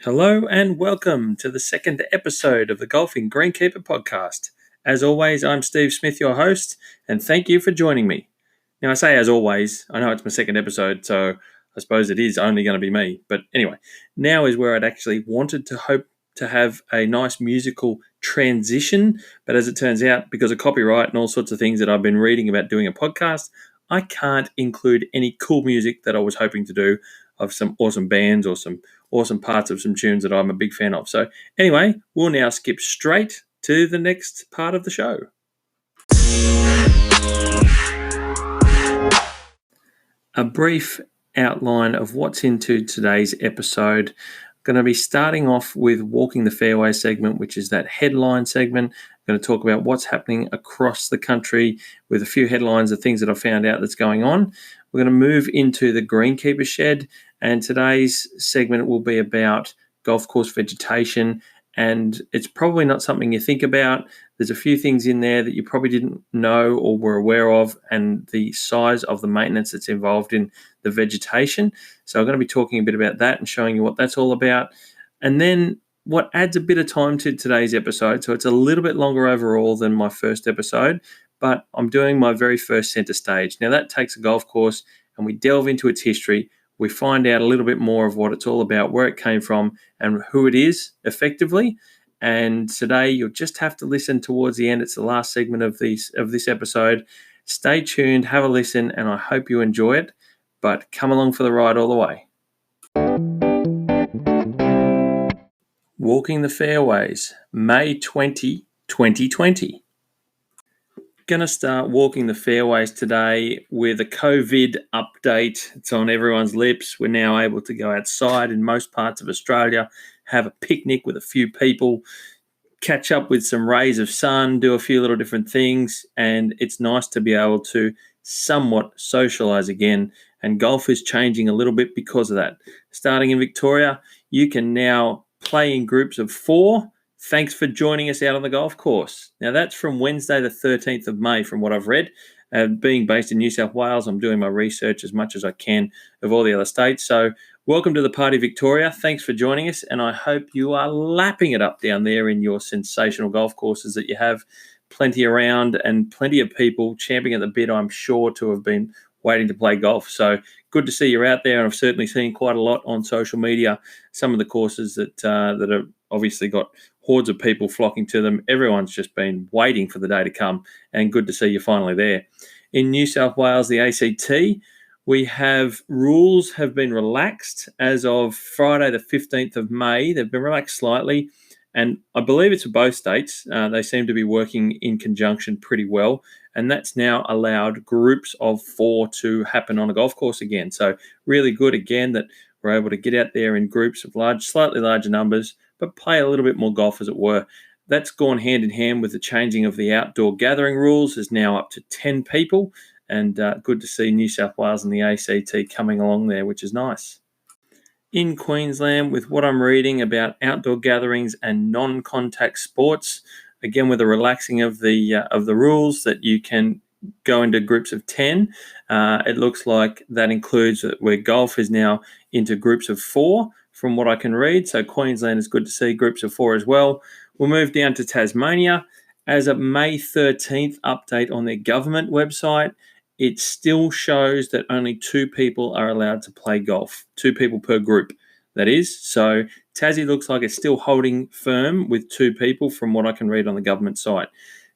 Hello and welcome to the second episode of the Golfing Greenkeeper podcast. As always, I'm Steve Smith, your host, and thank you for joining me. Now, I say as always, I know it's my second episode, so I suppose it is only going to be me. But anyway, now is where I'd actually wanted to hope to have a nice musical transition. But as it turns out, because of copyright and all sorts of things that I've been reading about doing a podcast, I can't include any cool music that I was hoping to do of some awesome bands or some awesome parts of some tunes that I'm a big fan of. So anyway, we'll now skip straight to the next part of the show. A brief outline of what's into today's episode. I'm going to be starting off with Walking the Fairways segment, which is that headline segment. I'm going to talk about what's happening across the country with a few headlines of things that I've found out that's going on. We're going to move into the Greenkeepers Shed, and today's segment will be about golf course vegetation, and it's probably not something you think about. There's a few things in there that you probably didn't know or were aware of, and the size of the maintenance that's involved in the vegetation. So I'm going to be talking a bit about that and showing you what that's all about. And then what adds a bit of time to today's episode, so it's a little bit longer overall than my first episode, but I'm doing my very first centre stage. Now that takes a golf course and we delve into its history. We find out a little bit more of what it's all about, where it came from, and who it is effectively. And today you'll just have to listen towards the end. It's the last segment of this episode. Stay tuned, have a listen, and I hope you enjoy it. But come along for the ride all the way. Walking the Fairways, May 20, 2020. Going to start Walking the Fairways today with a COVID update. It's on everyone's lips. We're now able to go outside in most parts of Australia, have a picnic with a few people, catch up with some rays of sun, do a few little different things, and it's nice to be able to somewhat socialise again. And golf is changing a little bit because of that. Starting in Victoria, you can now play in groups of 4. Thanks for joining us out on the golf course. Now, that's from Wednesday, the 13th of May, from what I've read. Being based in New South Wales, I'm doing my research as much as I can of all the other states. So welcome to the party, Victoria. Thanks for joining us, and I hope you are lapping it up down there in your sensational golf courses that you have plenty around and plenty of people champing at the bit, I'm sure, to have been waiting to play golf. So good to see you're out there, and I've certainly seen quite a lot on social media, some of the courses that have obviously got hordes of people flocking to them. Everyone's just been waiting for the day to come, and good to see you finally there. In New South Wales, the ACT, we have rules have been relaxed as of Friday, the 15th of May. They've been relaxed slightly, and I believe it's for both states. They seem to be working in conjunction pretty well, and that's now allowed groups of 4 to happen on a golf course again. So really good, again, that we're able to get out there in groups of slightly larger numbers, but play a little bit more golf, as it were. That's gone hand in hand with the changing of the outdoor gathering rules. Is now up to 10 people, and good to see New South Wales and the ACT coming along there, which is nice. In Queensland, with what I'm reading about outdoor gatherings and non-contact sports, again with the relaxing of the rules that you can go into groups of 10, it looks like that includes where golf is now into groups of 4, from what I can read. So Queensland is good to see groups of 4 as well. We'll move down to Tasmania. As a May 13th update on their government website, it still shows that only 2 people are allowed to play golf, 2 people per group, that is. So Tassie looks like it's still holding firm with 2 people from what I can read on the government site.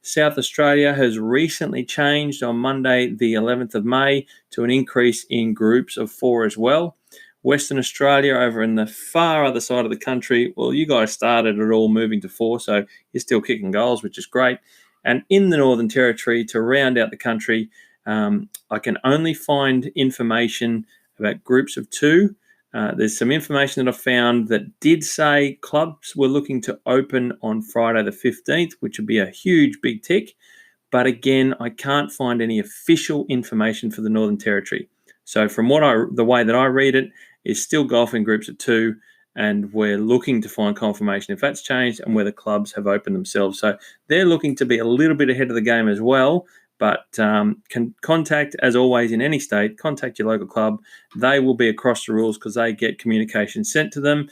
South Australia has recently changed on Monday, the 11th of May, to an increase in groups of 4 as well. Western Australia, over in the far other side of the country, well, you guys started it all moving to 4, so you're still kicking goals, which is great. And in the Northern Territory, to round out the country, I can only find information about groups of 2. There's some information that I found that did say clubs were looking to open on Friday the 15th, which would be a huge big tick. But again, I can't find any official information for the Northern Territory. So from the way that I read it, is still golf in groups of 2, and we're looking to find confirmation if that's changed and whether clubs have opened themselves. So they're looking to be a little bit ahead of the game as well, But can contact, as always, in any state, contact your local club. They will be across the rules because they get communication sent to them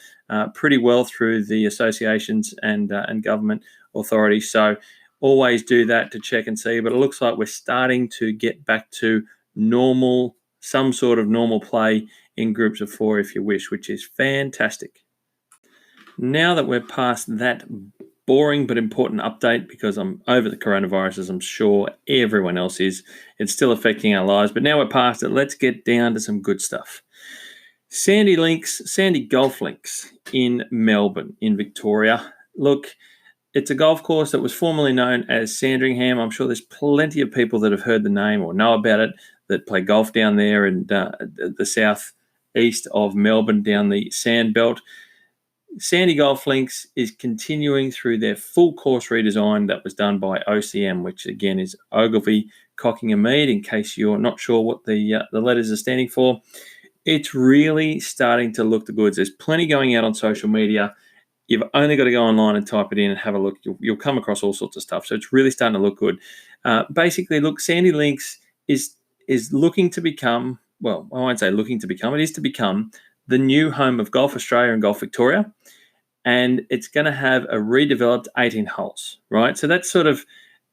pretty well through the associations and government authorities. So always do that to check and see. But it looks like we're starting to get back to normal, some sort of normal play in groups of 4 if you wish, which is fantastic. Now that we're past that boring but important update, because I'm over the coronavirus, as I'm sure everyone else is, it's still affecting our lives, but now we're past it. Let's get down to some good stuff. Sandy Golf Links in Melbourne, in Victoria. Look, it's a golf course that was formerly known as Sandringham. I'm sure there's plenty of people that have heard the name or know about it that play golf down there in the south east of Melbourne, down the sand belt. Sandy Golf Links is continuing through their full course redesign that was done by OCM, which again is Ogilvy, Cockingham Mead, in case you're not sure what the letters are standing for. It's really starting to look the goods. There's plenty going out on social media. You've only got to go online and type it in and have a look. You'll come across all sorts of stuff. So it's really starting to look good. Basically, look, Sandy Links is looking to become, well, I won't say looking to become, it is to become the new home of Golf Australia and Golf Victoria. And it's going to have a redeveloped 18 holes, right? So that's sort of,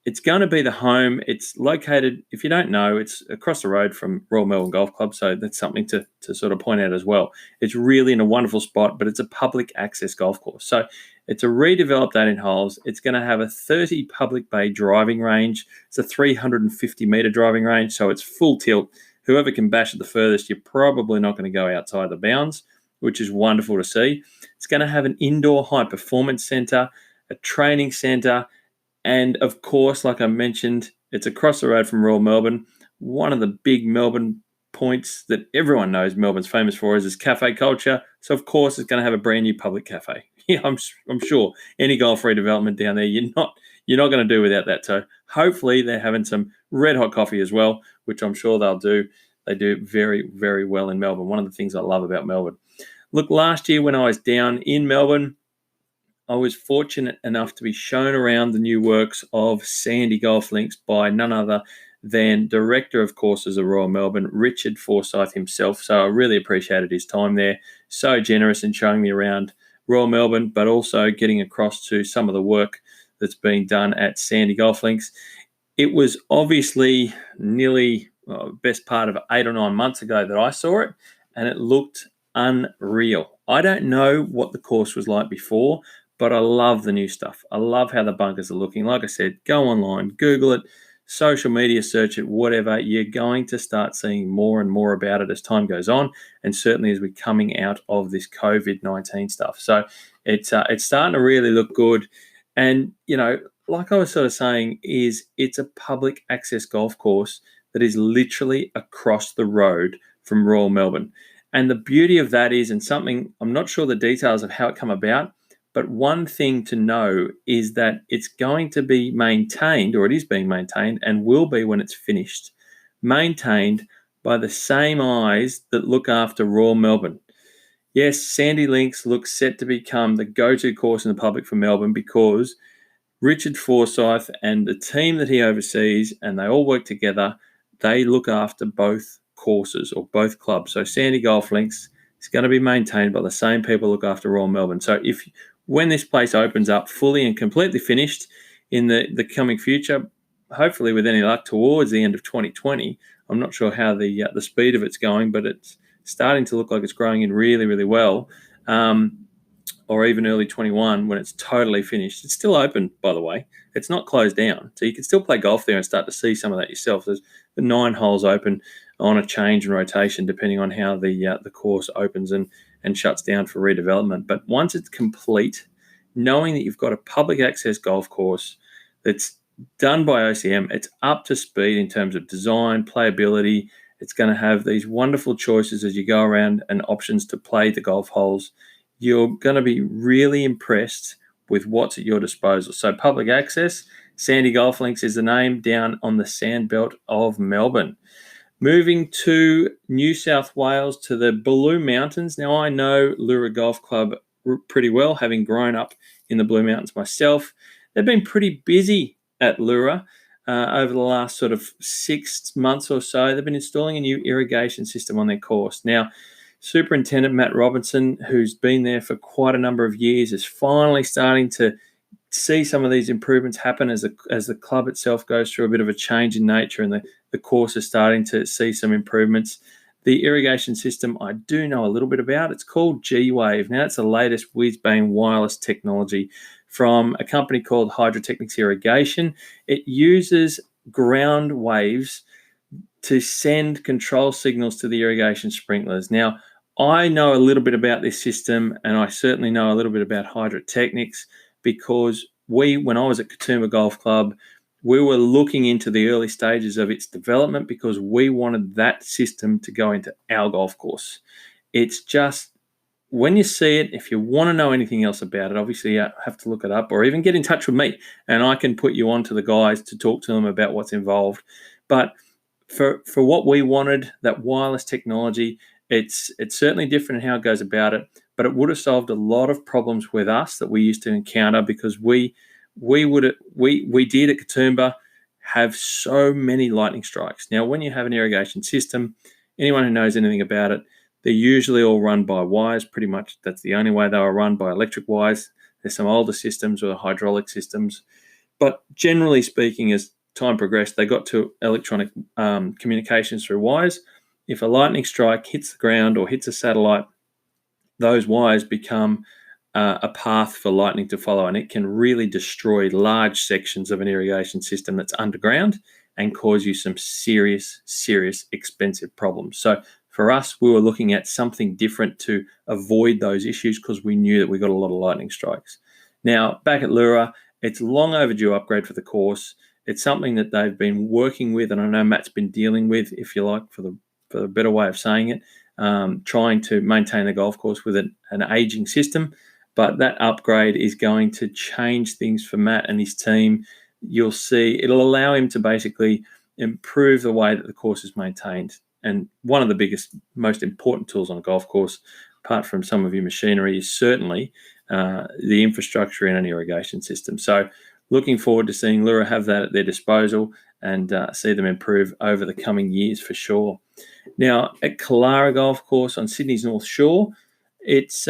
it's going to be the home. It's located, if you don't know, it's across the road from Royal Melbourne Golf Club. So that's something to sort of point out as well. It's really in a wonderful spot, but it's a public access golf course. So it's a redeveloped 18 holes. It's going to have a 30 public bay driving range. It's a 350 metre driving range. So it's full tilt. Whoever can bash it the furthest, you're probably not going to go outside the bounds, which is wonderful to see. It's going to have an indoor high performance centre, a training centre, and of course, like I mentioned, it's across the road from Royal Melbourne. One of the big Melbourne points that everyone knows Melbourne's famous for is cafe culture. So of course, it's going to have a brand new public cafe. Yeah, I'm sure any golf redevelopment down there, you're not going to do without that. So hopefully they're having some red hot coffee as well, which I'm sure they'll do. They do very, very well in Melbourne. One of the things I love about Melbourne. Look, last year when I was down in Melbourne, I was fortunate enough to be shown around the new works of Sandy Golf Links by none other than Director of Courses of Royal Melbourne, Richard Forsyth himself. So I really appreciated his time there. So generous in showing me around Royal Melbourne, but also getting across to some of the work that's being done at Sandy Golf Links. It was obviously nearly best part of 8 or 9 months ago that I saw it, and it looked unreal. I don't know what the course was like before, but I love the new stuff. I love how the bunkers are looking. Like I said, go online, Google it, social media search it, whatever. You're going to start seeing more and more about it as time goes on, and certainly as we're coming out of this COVID-19 stuff. So it's starting to really look good. And, you know, like I was sort of saying, it's a public access golf course that is literally across the road from Royal Melbourne. And the beauty of that is, and something, I'm not sure the details of how it come about, but one thing to know is that it's going to be maintained, or it is being maintained, and will be when it's finished, maintained by the same eyes that look after Royal Melbourne. Yes, Sandy Links looks set to become the go-to course in the public for Melbourne because Richard Forsyth and the team that he oversees, and they all work together, they look after both courses or both clubs. So Sandy Golf Links is going to be maintained by the same people who look after Royal Melbourne. So when this place opens up fully and completely finished in the coming future, hopefully with any luck towards the end of 2020, I'm not sure how the speed of it's going, but it's starting to look like it's growing in really, really well. Or even early 21 when it's totally finished. It's still open, by the way. It's not closed down. So you can still play golf there and start to see some of that yourself. There's 9 holes open on a change and rotation depending on how the course opens and shuts down for redevelopment. But once it's complete, knowing that you've got a public access golf course that's done by OCM, it's up to speed in terms of design, playability. It's going to have these wonderful choices as you go around and options to play the golf holes. You're going to be really impressed with what's at your disposal. So public access, Sandy Golf Links is the name, down on the sandbelt of Melbourne. Moving to New South Wales, to the Blue Mountains. Now, I know Leura Golf Club pretty well, having grown up in the Blue Mountains myself. They've been pretty busy at Leura. over the last sort of 6 months or so, they've been installing a new irrigation system on their course. Now, Superintendent Matt Robinson, who's been there for quite a number of years, is finally starting to see some of these improvements happen as the club itself goes through a bit of a change in nature, and the course is starting to see some improvements. The irrigation system I do know a little bit about. It's called G-Wave. Now, it's the latest whiz-bang wireless technology from a company called Hydrotechnics Irrigation. It uses ground waves to send control signals to the irrigation sprinklers. Now, I know a little bit about this system, and I certainly know a little bit about Hydrotechnics, because when I was at Katoomba Golf Club, we were looking into the early stages of its development because we wanted that system to go into our golf course. It's just, when you see it, if you want to know anything else about it, obviously you have to look it up or even get in touch with me, and I can put you on to the guys to talk to them about what's involved. But for what we wanted, that wireless technology, it's certainly different in how it goes about it, but it would have solved a lot of problems with us that we used to encounter, because we did at Katoomba have so many lightning strikes. Now, when you have an irrigation system, anyone who knows anything about it, they're usually all run by wires. Pretty much that's the only way they were run, by electric wires. There's some older systems or hydraulic systems, but generally speaking, as time progressed, they got to electronic communications through wires. If a lightning strike hits the ground or hits a satellite, those wires become a path for lightning to follow, and it can really destroy large sections of an irrigation system that's underground and cause you some serious, expensive problems. So for us, we were looking at something different to avoid those issues, because we knew that we got a lot of lightning strikes. Now, back at Leura, it's a long overdue upgrade for the course. It's something that they've been working with, and I know Matt's been dealing with, if you like, for the better way of saying it, trying to maintain the golf course with an aging system. But that upgrade is going to change things for Matt and his team. You'll see it'll allow him to basically improve the way that the course is maintained. And one of the biggest, most important tools on a golf course, apart from some of your machinery, is certainly the infrastructure in an irrigation system. So looking forward to seeing Leura have that at their disposal and see them improve over the coming years for sure. Now, at Killara Golf Course on Sydney's North Shore, it's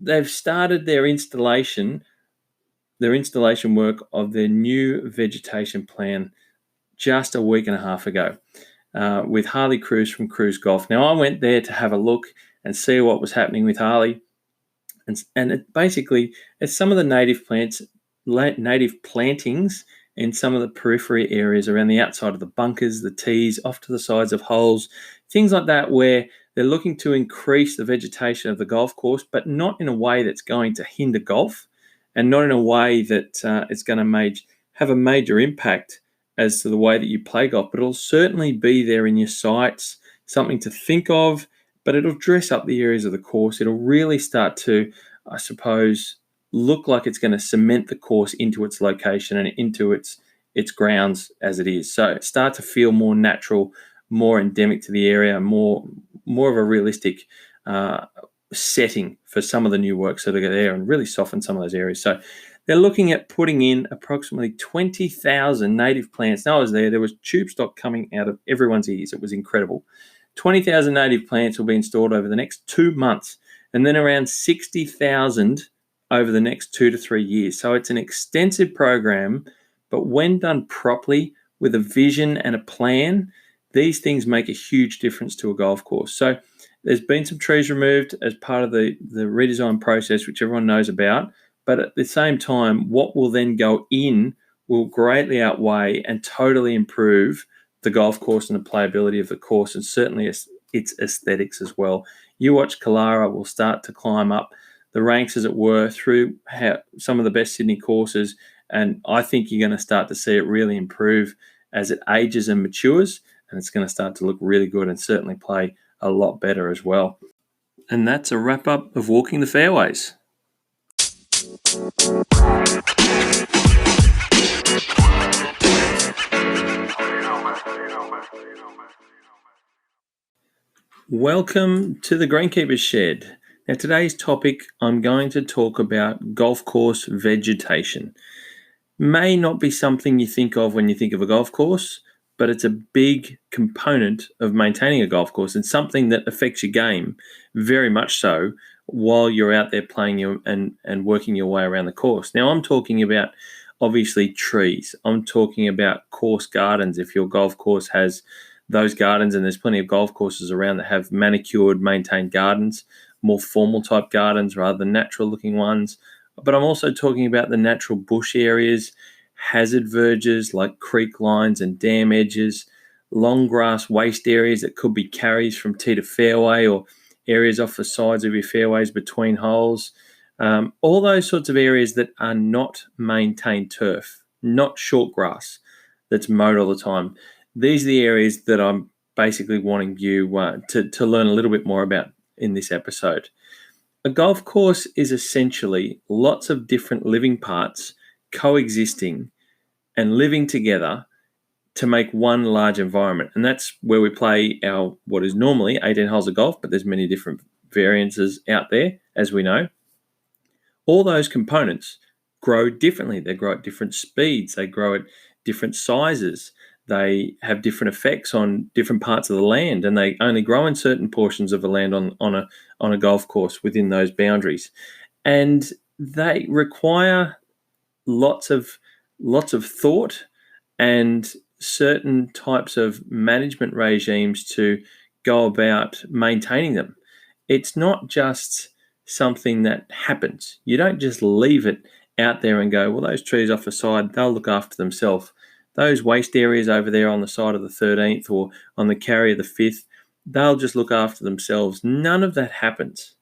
they've started their installation work of their new vegetation plan just a week and a half ago with Harley Cruz from Cruz Golf. Now, I went there to have a look and see what was happening with Harley, and it's some of the native plantings in some of the periphery areas around the outside of the bunkers, the tees, off to the sides of holes, things like that, where they're looking to increase the vegetation of the golf course, but not in a way that's going to hinder golf, and not in a way that it's going to have a major impact as to the way that you play golf. But it'll certainly be there in your sights, something to think of, but it'll dress up the areas of the course. It'll really start to, I suppose, look like it's going to cement the course into its location and into its grounds as it is. So start to feel more natural, more endemic to the area, more of a realistic setting for some of the new works that are there, and really soften some of those areas. So they're looking at putting in approximately 20,000 native plants. Now I was there was tube stock coming out of everyone's ears. It was incredible. 20,000 native plants will be installed over the next 2 months, and then around 60,000 over the next 2 to 3 years. So it's an extensive program, but when done properly with a vision and a plan, these things make a huge difference to a golf course. So there's been some trees removed as part of the redesign process, which everyone knows about. But at the same time, what will then go in will greatly outweigh and totally improve the golf course and the playability of the course, and certainly its aesthetics as well. You watch Killara will start to climb up the ranks, as it were, through some of the best Sydney courses, and I think you're going to start to see it really improve as it ages and matures, and it's going to start to look really good and certainly play a lot better as well. And that's a wrap up of Walking the Fairways. Welcome to the Greenkeepers Shed. Now, today's topic, I'm going to talk about golf course vegetation. may not be something you think of when you think of a golf course, but it's a big component of maintaining a golf course and something that affects your game very much so while you're out there playing and working your way around the course. Now, I'm talking about obviously trees. I'm talking about course gardens. If your golf course has those gardens, and there's plenty of golf courses around that have manicured, maintained gardens, more formal type gardens rather than natural looking ones. But I'm also talking about the natural bush areas, hazard verges like creek lines and dam edges, long grass waste areas that could be carries from tee to fairway or areas off the sides of your fairways between holes. All those sorts of areas that are not maintained turf, not short grass that's mowed all the time. These are the areas that I'm basically wanting you to learn a little bit more about in this episode. A golf course is essentially lots of different living parts coexisting and living together to make one large environment. And that's where we play our what is normally 18 holes of golf, but there's many different variances out there, as we know. All those components grow differently. They grow at different speeds. They grow at different sizes. They have different effects on different parts of the land, and they only grow in certain portions of the land on a golf course within those boundaries. And they require lots of thought and certain types of management regimes to go about maintaining them. It's not just something that happens. You don't just leave it out there and go, well, those trees off the side, they'll look after themselves. Those waste areas over there on the side of the 13th or on the carry of the 5th, they'll just look after themselves. None of that happens.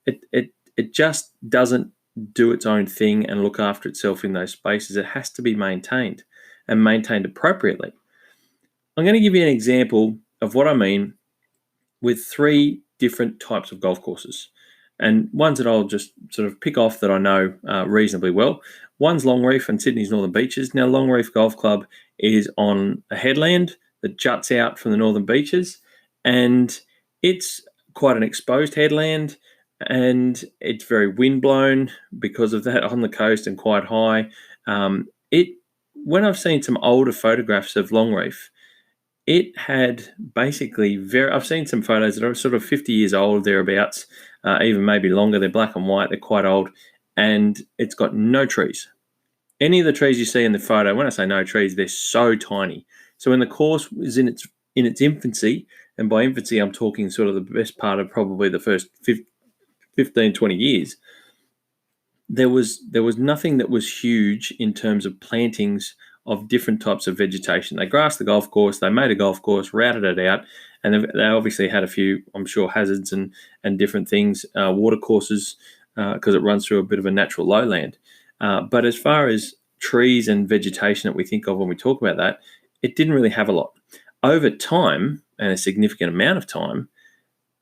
It just doesn't do its own thing and look after itself in those spaces. It has to be maintained and maintained appropriately. I'm going to give you an example of what I mean with 3 different types of golf courses, and ones that I'll just sort of pick off that I know reasonably well. One's Longreef and Sydney's Northern Beaches. Now, Longreef Golf Club is on a headland that juts out from the Northern Beaches, and it's quite an exposed headland, and it's very windblown because of that on the coast and quite high. When I've seen some older photographs of Longreef, it had basically I've seen some photos that are sort of 50 years old, thereabouts, even maybe longer. They're black and white. They're quite old. And it's got no trees. Any of the trees you see in the photo, when I say no trees, they're so tiny. So when the course is in its infancy, and by infancy I'm talking sort of the best part of probably the first 15, 20 years, there was nothing that was huge in terms of plantings of different types of vegetation. They grassed the golf course, they made a golf course, routed it out, and they obviously had a few, I'm sure, hazards and different things, water courses, because it runs through a bit of a natural lowland. But as far as trees and vegetation that we think of when we talk about that, it didn't really have a lot. Over time, and a significant amount of time,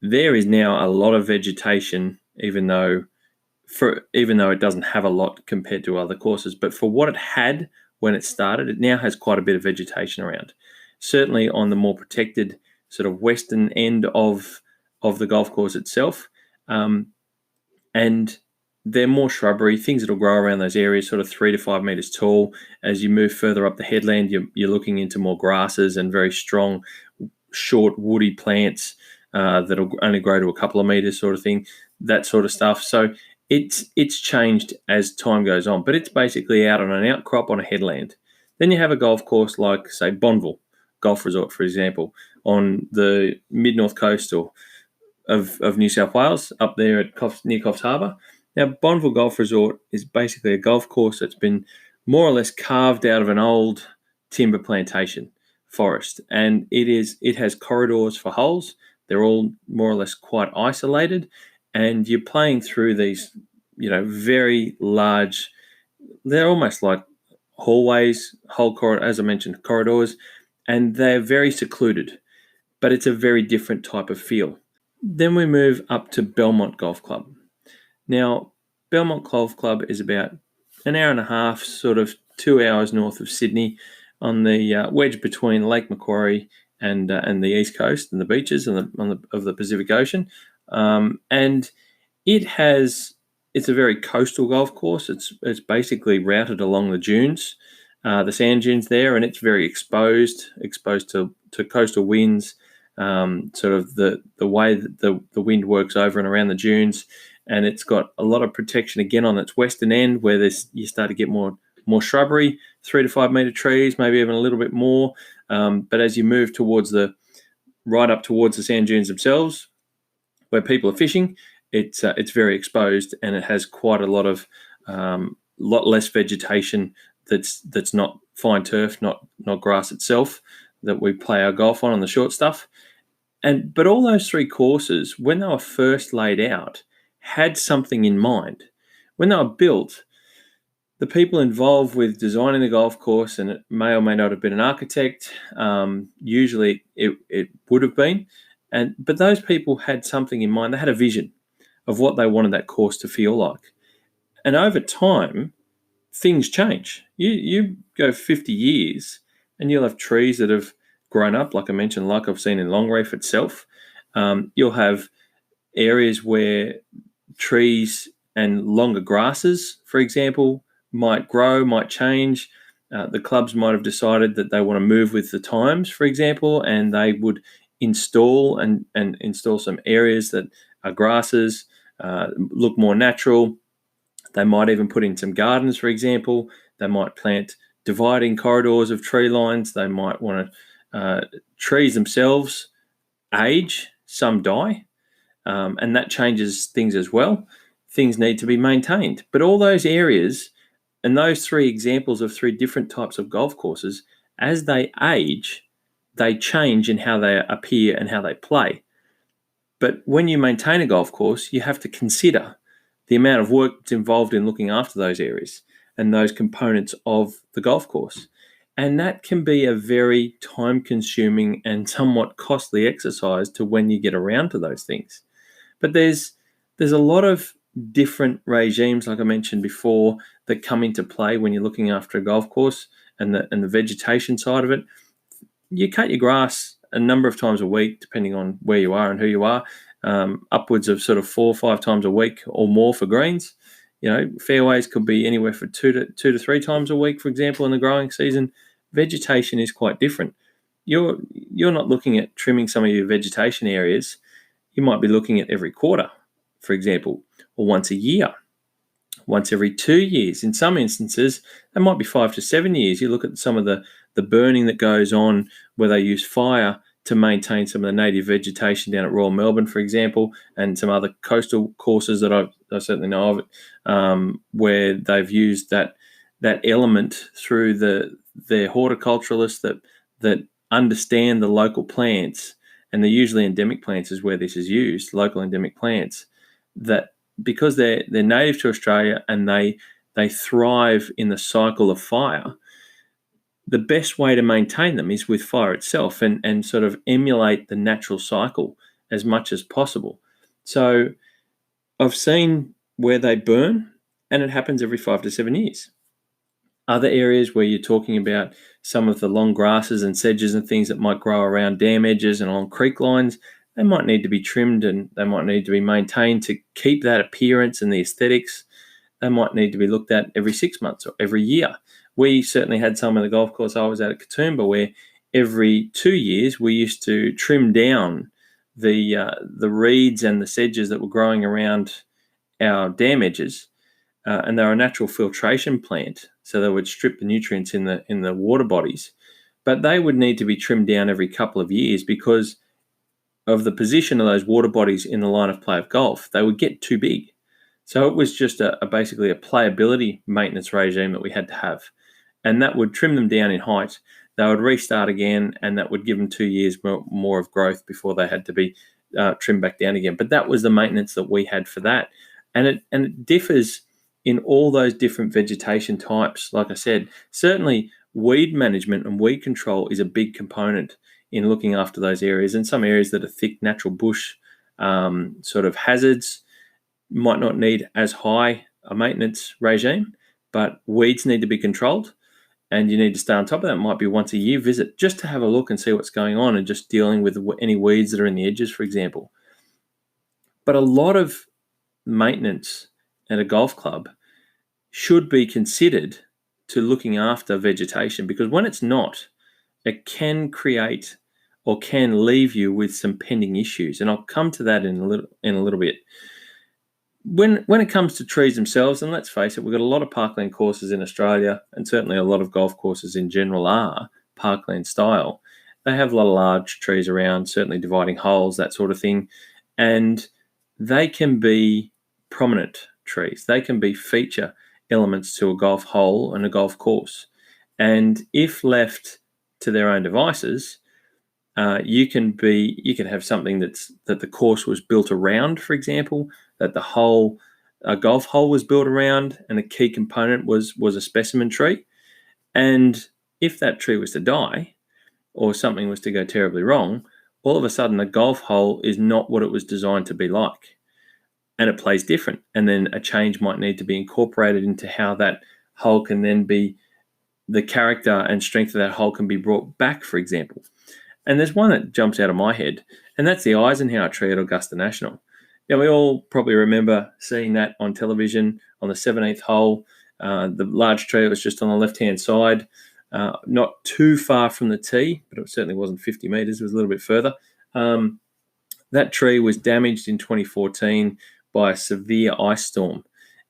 there is now a lot of vegetation, even though it doesn't have a lot compared to other courses. But for what it had when it started, it now has quite a bit of vegetation around. Certainly on the more protected sort of western end of the golf course itself. And they're more shrubbery, things that'll grow around those areas, sort of 3 to 5 meters tall. As you move further up the headland, you're looking into more grasses and very strong, short, woody plants that'll only grow to a couple of meters, sort of thing, that sort of stuff. So it's changed as time goes on, but it's basically out on an outcrop on a headland. Then you have a golf course like, say, Bonneville Golf Resort, for example, on the mid-north coast of New South Wales, up there at near Coffs Harbour. Now, Bonneville Golf Resort is basically a golf course that's been more or less carved out of an old timber plantation forest, and it has corridors for holes. They're all more or less quite isolated, and you're playing through these, very large. They're almost like hallways, as I mentioned, corridors, and they're very secluded. But it's a very different type of feel. Then we move up to Belmont Golf Club. Now, Belmont Golf Club is about an hour and a half, sort of 2 hours north of Sydney, on the wedge between Lake Macquarie and the east coast and the beaches of the Pacific Ocean, and it has it's a very coastal golf course. It's basically routed along the dunes, the sand dunes there, and it's very exposed to coastal winds. Sort of the way that the wind works over and around the dunes, and it's got a lot of protection again on its western end, where you start to get more shrubbery, 3 to 5 meter trees, maybe even a little bit more. But as you move towards right up towards the sand dunes themselves, where people are fishing, it's very exposed, and it has quite a lot less vegetation that's not fine turf, not grass itself, that we play our golf on the short stuff. But all those 3 courses, when they were first laid out, had something in mind. When they were built, the people involved with designing the golf course, and it may or may not have been an architect, usually it would have been, but those people had something in mind. They had a vision of what they wanted that course to feel like. And over time, things change. You go 50 years and you'll have trees that have grown up, like I mentioned, like I've seen in Longreef itself. You'll have areas where trees and longer grasses, for example, might grow, might change. The clubs might have decided that they want to move with the times, for example, and they would install some areas that are grasses, look more natural. They might even put in some gardens, for example. They might plant dividing corridors of tree lines. They might want to, trees themselves age, some die, and that changes things as well. Things need to be maintained. But all those areas and those 3 examples of 3 different types of golf courses, as they age, they change in how they appear and how they play. But when you maintain a golf course, you have to consider the amount of work that's involved in looking after those areas and those components of the golf course. And that can be a very time-consuming and somewhat costly exercise to when you get around to those things. But there's a lot of different regimes, like I mentioned before, that come into play when you're looking after a golf course and the vegetation side of it. You cut your grass a number of times a week, depending on where you are and who you are, upwards of sort of 4 or 5 times a week or more for greens. Fairways could be anywhere for 2 to 3 times a week, for example, in the growing season. Vegetation is quite different. You're not looking at trimming some of your vegetation areas. You might be looking at every quarter, for example, or once a year, once every 2 years. In some instances, it might be 5 to 7 years. You look at some of the burning that goes on where they use fire to maintain some of the native vegetation down at Royal Melbourne, for example, and some other coastal courses that I certainly know of, where they've used that element through their horticulturalists that understand the local plants, and they're usually endemic plants is where this is used, local endemic plants, that because they're native to Australia and they thrive in the cycle of fire. The best way to maintain them is with fire itself and sort of emulate the natural cycle as much as possible. So I've seen where they burn, and it happens every 5 to 7 years. Other areas where you're talking about some of the long grasses and sedges and things that might grow around dam edges and along creek lines, they might need to be trimmed and they might need to be maintained to keep that appearance and the aesthetics. They might need to be looked at every 6 months or every year. We certainly had some of the golf course I was at Katoomba where every 2 years we used to trim down the reeds and the sedges that were growing around our dam edges, and they're a natural filtration plant, so they would strip the nutrients in the water bodies. But they would need to be trimmed down every couple of years because of the position of those water bodies in the line of play of golf. They would get too big. So it was just basically a playability maintenance regime that we had to have. And that would trim them down in height. They would restart again, and that would give them 2 years more of growth before they had to be trimmed back down again. But that was the maintenance that we had for that. And it differs in all those different vegetation types. Like I said, certainly weed management and weed control is a big component in looking after those areas. And some areas that are thick natural bush sort of hazards might not need as high a maintenance regime, but weeds need to be controlled and you need to stay on top of that. It might be once a year visit just to have a look and see what's going on and just dealing with any weeds that are in the edges, for example. But a lot of maintenance at a golf club should be considered to looking after vegetation, because when it's not, it can create or can leave you with some pending issues. And I'll come to that in a little bit. When it comes to trees themselves, and let's face it, we've got a lot of parkland courses in Australia, and certainly a lot of golf courses in general are parkland style. They have a lot of large trees around, certainly dividing holes, that sort of thing. And they can be prominent trees. They can be feature elements to a golf hole and a golf course. And if left to their own devices, you can have something that the course was built around, for example, that a golf hole was built around, and a key component was a specimen tree. And if that tree was to die, or something was to go terribly wrong, all of a sudden a golf hole is not what it was designed to be like, and it plays different. And then a change might need to be incorporated into how that hole can then be, the character and strength of that hole can be brought back, for example. And there's one that jumps out of my head, and that's the Eisenhower tree at Augusta National. Now, we all probably remember seeing that on television on the 17th hole. The large tree was just on the left-hand side, not too far from the tee, but it certainly wasn't 50 metres. It was a little bit further. That tree was damaged in 2014 by a severe ice storm,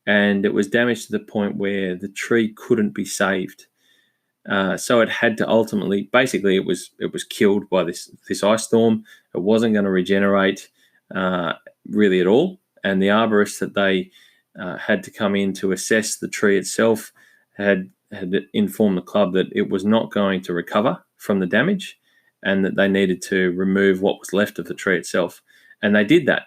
and it was damaged to the point where the tree couldn't be saved. So it had to ultimately, basically, it was killed by this ice storm. It wasn't going to regenerate really at all, and the arborist that they had to come in to assess the tree itself had informed the club that it was not going to recover from the damage, and that they needed to remove what was left of the tree itself. And they did that,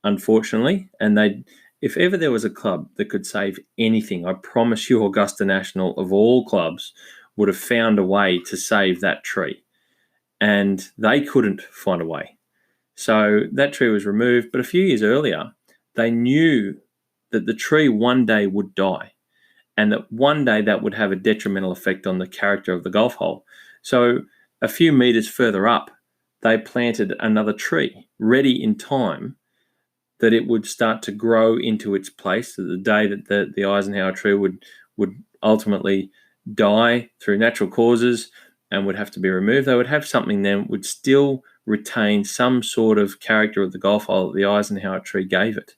unfortunately. And if ever there was a club that could save anything, I promise you Augusta National, of all clubs, would have found a way to save that tree. And they couldn't find a way. So that tree was removed. But a few years earlier, they knew that the tree one day would die, and that one day that would have a detrimental effect on the character of the golf hole. So a few meters further up, they planted another tree, ready in time that it would start to grow into its place. So the day that the Eisenhower tree would ultimately die through natural causes and would have to be removed, they would have something then would still retain some sort of character of the golf hole that the Eisenhower tree gave it.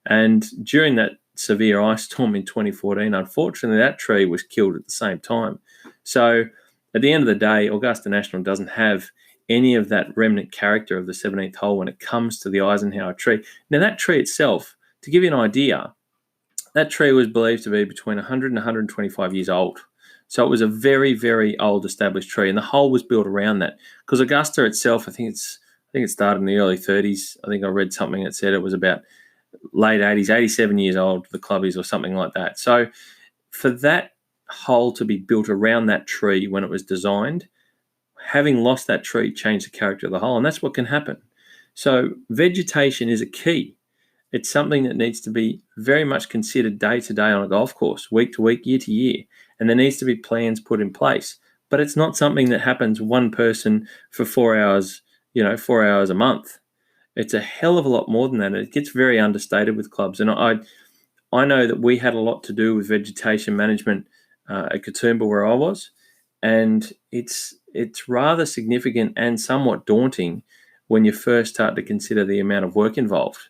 And during that severe ice storm in 2014, unfortunately, that tree was killed at the same time. So at the end of the day, Augusta National doesn't have any of that remnant character of the 17th hole when it comes to the Eisenhower tree. Now, that tree itself, to give you an idea, that tree was believed to be between 100 and 125 years old. So it was a very, very old established tree, and the hole was built around that. Because Augusta itself, I think it started in the early 30s. I think I read something that said it was about late 80s, 87 years old, the club is, or something like that. So for that hole to be built around that tree when it was designed, having lost that tree changed the character of the hole, and that's what can happen. So vegetation is a key. It's something that needs to be very much considered day to day on a golf course, week to week, year to year, and there needs to be plans put in place. But it's not something that happens one person for 4 hours, 4 hours a month. It's a hell of a lot more than that. It gets very understated with clubs. And I know that we had a lot to do with vegetation management at Katoomba, where I was, and it's rather significant and somewhat daunting when you first start to consider the amount of work involved.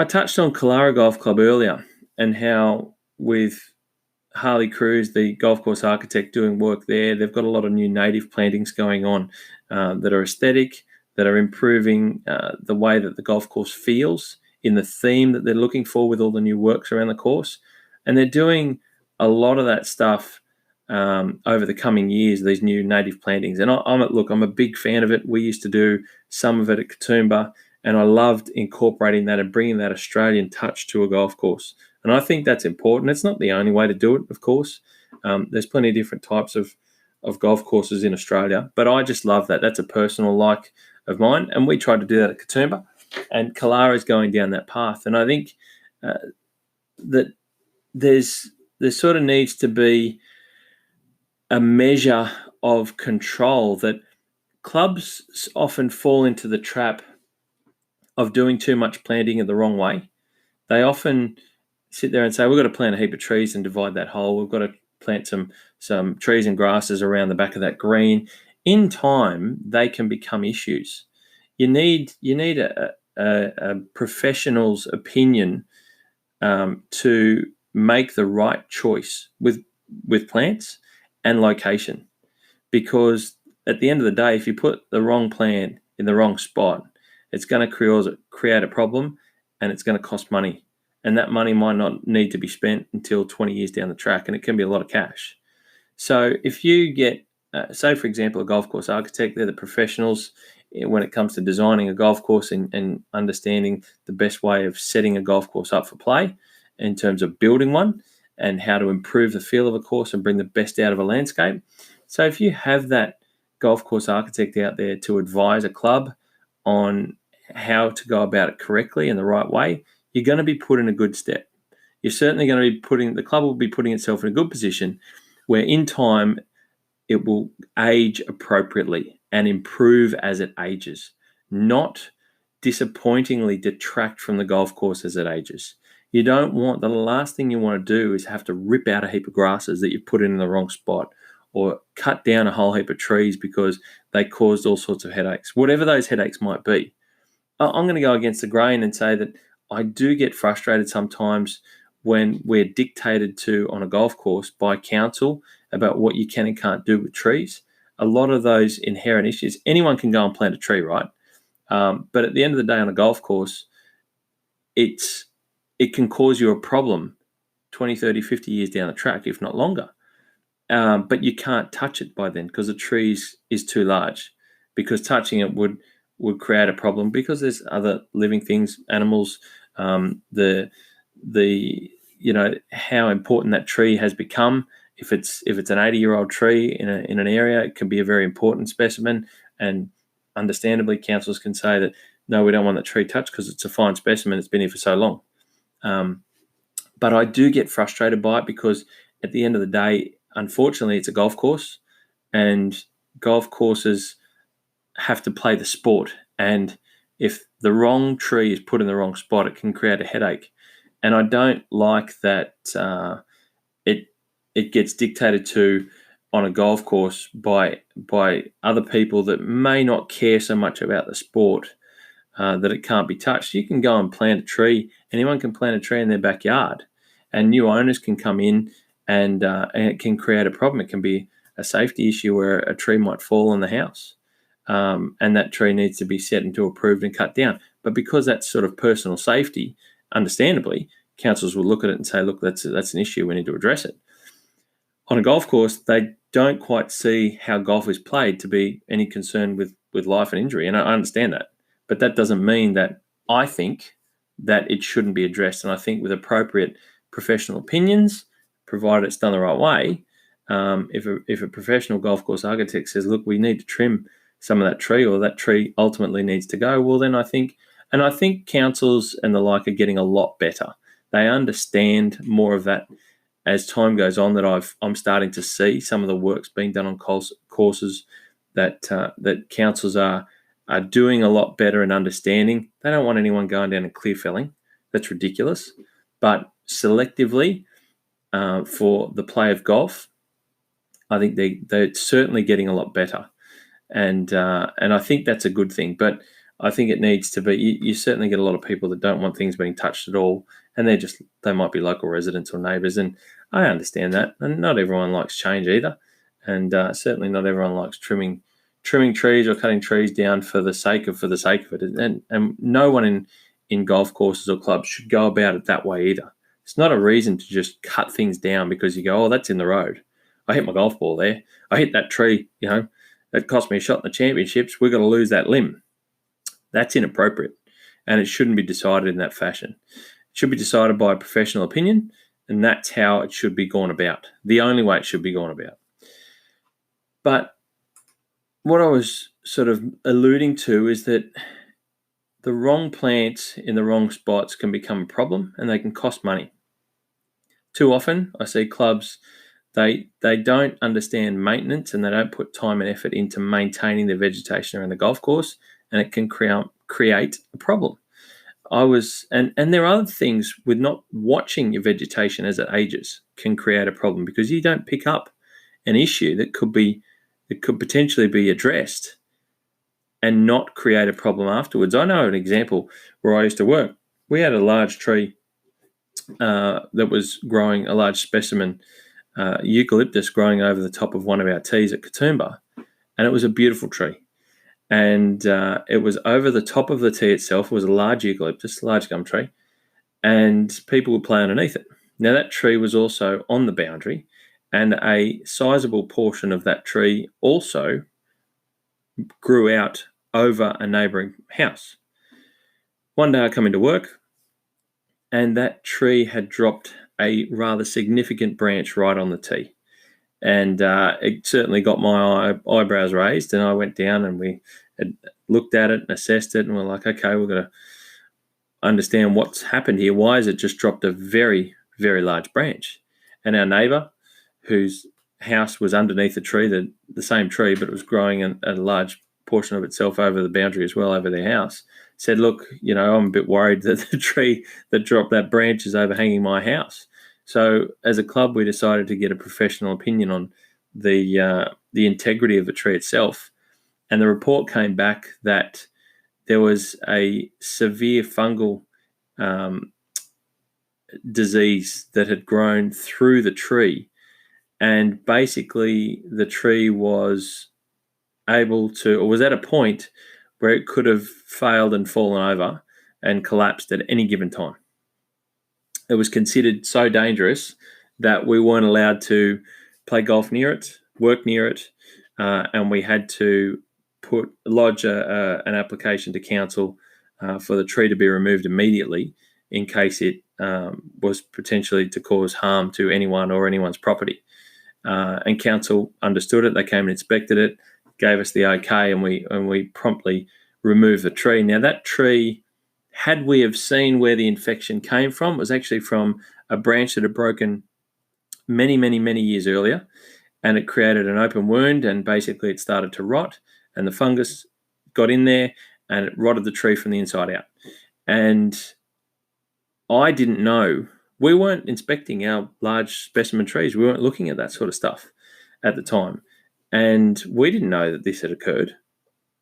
I touched on Killara Golf Club earlier, and how with Harley Cruz, the golf course architect, doing work there, they've got a lot of new native plantings going on that are aesthetic, that are improving the way that the golf course feels in the theme that they're looking for with all the new works around the course. And they're doing a lot of that stuff over the coming years, these new native plantings. And I'm a big fan of it. We used to do some of it at Katoomba, and I loved incorporating that and bringing that Australian touch to a golf course. And I think that's important. It's not the only way to do it, of course. There's plenty of different types of golf courses in Australia, but I just love that. That's a personal like of mine, and we tried to do that at Katoomba, and Killara is going down that path. And I think that there's sort of needs to be a measure of control, that clubs often fall into the trap of doing too much planting in the wrong way. they often sit there and say, we've got to plant a heap of trees and divide that hole. We've got to plant some trees and grasses around the back of that green. In time, they can become issues. You need a professional's opinion to make the right choice with plants and location, because at the end of the day, if you put the wrong plant in the wrong spot, it's going to create a problem, and it's going to cost money, and that money might not need to be spent until 20 years down the track, and it can be a lot of cash. So if you get, say for example, a golf course architect, they're the professionals when it comes to designing a golf course and understanding the best way of setting a golf course up for play in terms of building one and how to improve the feel of a course and bring the best out of a landscape. So if you have that golf course architect out there to advise a club on how to go about it correctly in the right way, you're going to be put in a good step. You're certainly going to be the club will be putting itself in a good position where in time it will age appropriately and improve as it ages, not disappointingly detract from the golf course as it ages. The last thing you want to do is have to rip out a heap of grasses that you put in the wrong spot, or cut down a whole heap of trees because they caused all sorts of headaches, whatever those headaches might be. I'm going to go against the grain and say that I do get frustrated sometimes when we're dictated to on a golf course by council about what you can and can't do with trees. A lot of those inherent issues, anyone can go and plant a tree, right? But at the end of the day on a golf course, it can cause you a problem 20, 30, 50 years down the track, if not longer. But you can't touch it by then because the tree is too large, because touching it would create a problem because there's other living things, animals, how important that tree has become. If it's an 80-year-old tree in an area, it can be a very important specimen, and understandably councils can say that no, we don't want that tree touched because it's a fine specimen, it's been here for so long. But I do get frustrated by it because at the end of the day, unfortunately, it's a golf course, and golf courses have to play the sport. And if the wrong tree is put in the wrong spot, it can create a headache. And I don't like that it gets dictated to on a golf course by other people that may not care so much about the sport that it can't be touched. You can go and plant a tree. Anyone can plant a tree in their backyard, and new owners can come in and it can create a problem. It can be a safety issue where a tree might fall on the house, and that tree needs to be set into approved and cut down. But because that's sort of personal safety, understandably, councils will look at it and say, look, that's an issue, we need to address it. On a golf course, they don't quite see how golf is played to be any concern with life and injury, and I understand that. But that doesn't mean that I think that it shouldn't be addressed. And I think with appropriate professional opinions, provided it's done the right way, if a professional golf course architect says, look, we need to trim some of that tree, or that tree ultimately needs to go, well, then I think councils and the like are getting a lot better. They understand more of that as time goes on, that I'm starting to see some of the work's being done on courses that councils are doing a lot better and understanding. They don't want anyone going down and clear felling. That's ridiculous. But selectively, for the play of golf, I think they're certainly getting a lot better, and I think that's a good thing. But I think it needs to be. You certainly get a lot of people that don't want things being touched at all, and they might be local residents or neighbours, and I understand that. And not everyone likes change either, and certainly not everyone likes trimming trees or cutting trees down for the sake of it. And no one in golf courses or clubs should go about it that way either. It's not a reason to just cut things down because you go, oh, that's in the road. I hit my golf ball there. I hit that tree, that cost me a shot in the championships. We're going to lose that limb. That's inappropriate, and it shouldn't be decided in that fashion. It should be decided by a professional opinion, and that's how it should be gone about. The only way it should be gone about. But what I was sort of alluding to is that the wrong plants in the wrong spots can become a problem, and they can cost money. Too often, I see clubs, they don't understand maintenance, and they don't put time and effort into maintaining the vegetation around the golf course, and it can create a problem. and there are other things with not watching your vegetation as it ages can create a problem, because you don't pick up an issue that could potentially be addressed and not create a problem afterwards. I know an example where I used to work. We had a large tree that was growing, a large specimen eucalyptus growing over the top of one of our tees at Katoomba, and it was a beautiful tree. And it was over the top of the tee itself. It was a large eucalyptus, large gum tree, and people would play underneath it. Now, that tree was also on the boundary, and a sizable portion of that tree also grew out over a neighbouring house. One day I come into work, and that tree had dropped a rather significant branch right on the tee. And it certainly got my eyebrows raised, and I went down and we had looked at it and assessed it, and we're like, okay, we've got to understand what's happened here. Why has it just dropped a very, very large branch? And our neighbour, whose house was underneath the tree, the same tree, but it was growing a large portion of itself over the boundary as well, over their house, said, look, I'm a bit worried that the tree that dropped that branch is overhanging my house. So as a club, we decided to get a professional opinion on the integrity of the tree itself. And the report came back that there was a severe fungal disease that had grown through the tree. And basically the tree was was at a point where it could have failed and fallen over and collapsed at any given time. It was considered so dangerous that we weren't allowed to play golf near it, work near it, and we had to lodge an application to council for the tree to be removed immediately in case it was potentially to cause harm to anyone or anyone's property. And council understood it. They came and inspected it, gave us the okay, and we promptly removed the tree. Now, that tree, had we have seen where the infection came from, it was actually from a branch that had broken many, many, many years earlier, and it created an open wound, and basically it started to rot, and the fungus got in there and it rotted the tree from the inside out. And I didn't know. We weren't inspecting our large specimen trees. We weren't looking at that sort of stuff at the time. And we didn't know that this had occurred.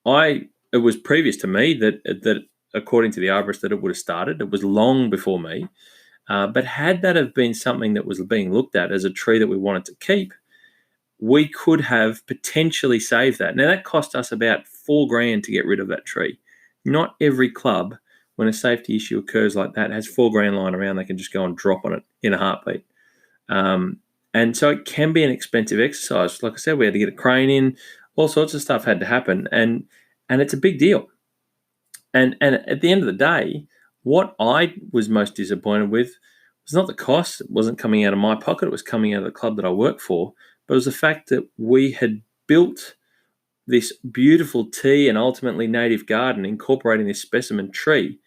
It was previous to me that according to the arborist, that it would have started. It was long before me. But had that have been something that was being looked at as a tree that we wanted to keep, we could have potentially saved that. Now, that cost us about $4,000 to get rid of that tree. Not every club, when a safety issue occurs like that, has $4,000 lying around. They can just go and drop on it in a heartbeat. And so it can be an expensive exercise. Like I said, we had to get a crane in. All sorts of stuff had to happen. And it's a big deal. And at the end of the day, what I was most disappointed with was not the cost. It wasn't coming out of my pocket. It was coming out of the club that I work for. But it was the fact that we had built this beautiful tea and ultimately native garden incorporating this specimen tree.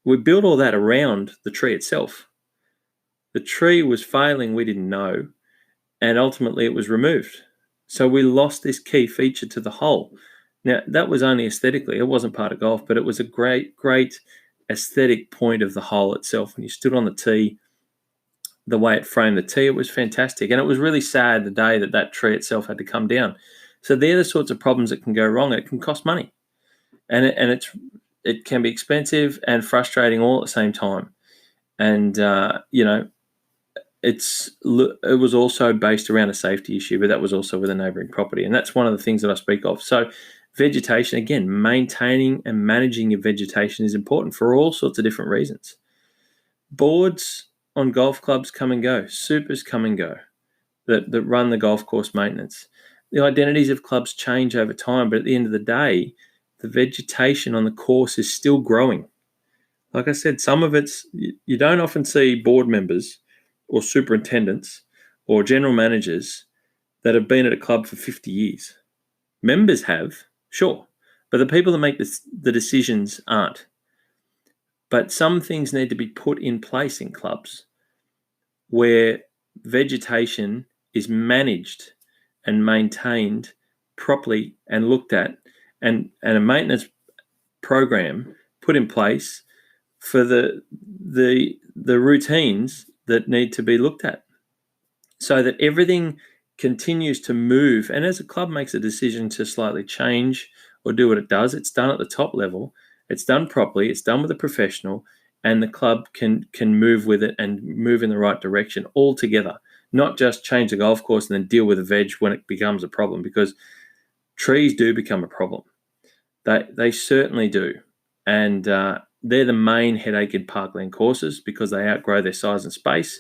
We built all that around the tree itself. The tree was failing, we didn't know, and ultimately it was removed. So we lost this key feature to the whole. Now, that was only aesthetically. It wasn't part of golf, but it was a great, great aesthetic point of the hole itself. When you stood on the tee, the way it framed the tee, it was fantastic. And it was really sad the day that tree itself had to come down. So they're the sorts of problems that can go wrong. It can cost money. And it can be expensive and frustrating all at the same time. And, it was also based around a safety issue, but that was also with a neighbouring property. And that's one of the things that I speak of. So vegetation, again, maintaining and managing your vegetation is important for all sorts of different reasons. Boards on golf clubs come and go. Supers come and go that run the golf course maintenance. The identities of clubs change over time, but at the end of the day, the vegetation on the course is still growing. Like I said, some of it's, you don't often see board members or superintendents or general managers that have been at a club for 50 years. Members have, sure, but the people that make the decisions aren't. But some things need to be put in place in clubs where vegetation is managed and maintained properly and looked at, and a maintenance program put in place for the routines that need to be looked at, so that everything continues to move. And as a club makes a decision to slightly change or do what it does, it's done at the top level, it's done properly, it's done with a professional, and the club can move with it and move in the right direction all together, not just change the golf course and then deal with the veg when it becomes a problem, because trees do become a problem. They certainly do. And they're the main headache in parkland courses because they outgrow their size and space,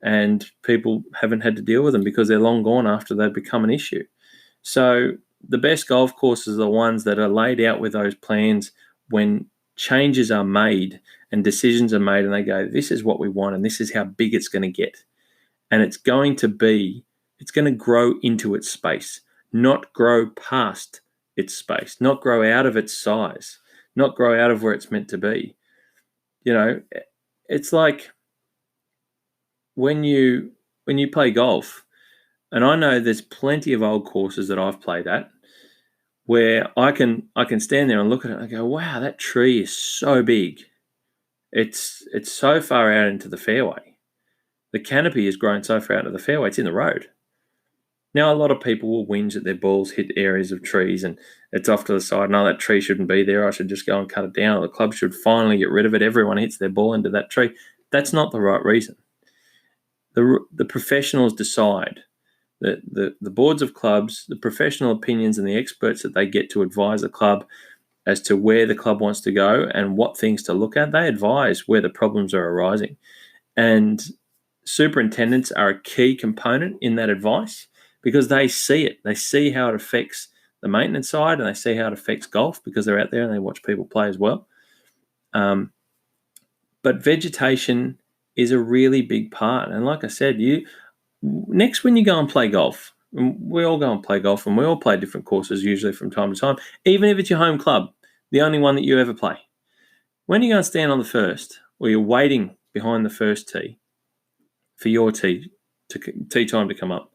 and people haven't had to deal with them because they're long gone after they've become an issue. So the best golf courses are the ones that are laid out with those plans when changes are made and decisions are made, and they go, this is what we want and this is how big it's going to get. And it's going to grow into its space, not grow past its space, not grow out of its size, not grow out of where it's meant to be. It's like when you play golf, and I know there's plenty of old courses that I've played at where I can stand there and look at it and I go, wow, that tree is so big. It's so far out into the fairway. The canopy has grown so far out of the fairway, it's in the road. Now, a lot of people will whinge that their balls hit areas of trees and it's off to the side. No, that tree shouldn't be there. I should just go and cut it down. Or the club should finally get rid of it. Everyone hits their ball into that tree. That's not the right reason. The professionals decide. The boards of clubs, the professional opinions and the experts that they get to advise the club as to where the club wants to go and what things to look at, they advise where the problems are arising. And superintendents are a key component in that advice because they see it. They see how it affects the maintenance side and they see how it affects golf because they're out there and they watch people play as well. But vegetation is a really big part. And like I said, next when you go and play golf, we all go and play golf and we all play different courses usually from time to time, even if it's your home club, the only one that you ever play. When you go and stand on the first, or you're waiting behind the first tee for your tee time to come up,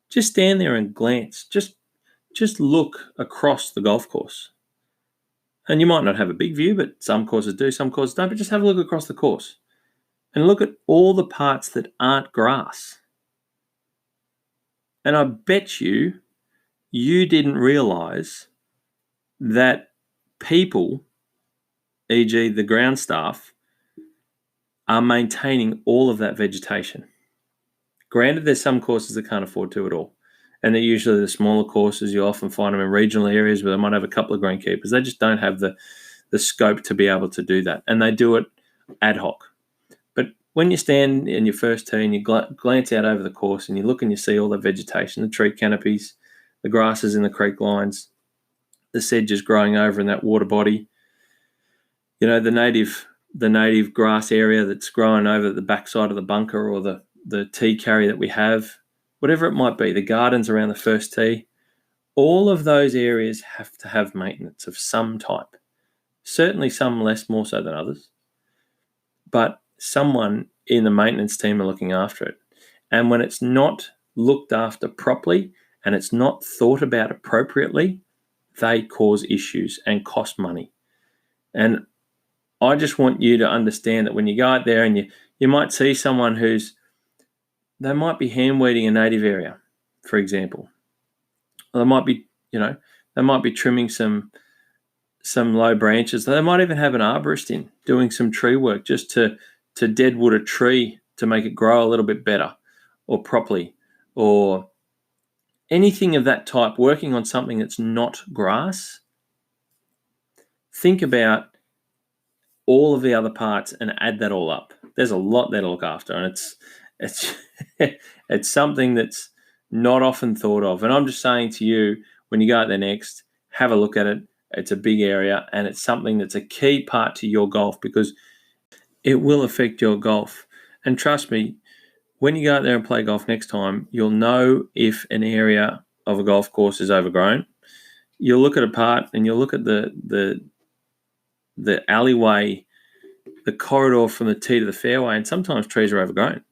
just stand there and glance. Just look across the golf course. And you might not have a big view, but some courses do, some courses don't, but just have a look across the course and look at all the parts that aren't grass. And I bet you didn't realize that people, e.g. the ground staff, are maintaining all of that vegetation. Granted, there's some courses that can't afford to at all. And they're usually the smaller courses. You often find them in regional areas where they might have a couple of greenkeepers. They just don't have the scope to be able to do that. And they do it ad hoc. But when you stand in your first tee and you glance out over the course and you look and you see all the vegetation, the tree canopies, the grasses in the creek lines, the sedges growing over in that water body, the native grass area that's growing over the backside of the bunker or the tee carry that we have, whatever it might be, the gardens around the first tee, all of those areas have to have maintenance of some type. Certainly some less, more so than others. But someone in the maintenance team are looking after it. And when it's not looked after properly and it's not thought about appropriately, they cause issues and cost money. And I just want you to understand that when you go out there and you might see someone they might be hand weeding a native area, for example. Or they might be trimming some low branches. They might even have an arborist in doing some tree work just to deadwood a tree to make it grow a little bit better or properly, or anything of that type, working on something that's not grass. Think about all of the other parts and add that all up. There's a lot there to look after, and it's it's something that's not often thought of. And I'm just saying to you, when you go out there next, have a look at it. It's a big area and it's something that's a key part to your golf because it will affect your golf. And trust me, when you go out there and play golf next time, you'll know if an area of a golf course is overgrown. You'll look at a part and you'll look at the alleyway, the corridor from the tee to the fairway, and sometimes trees are overgrown.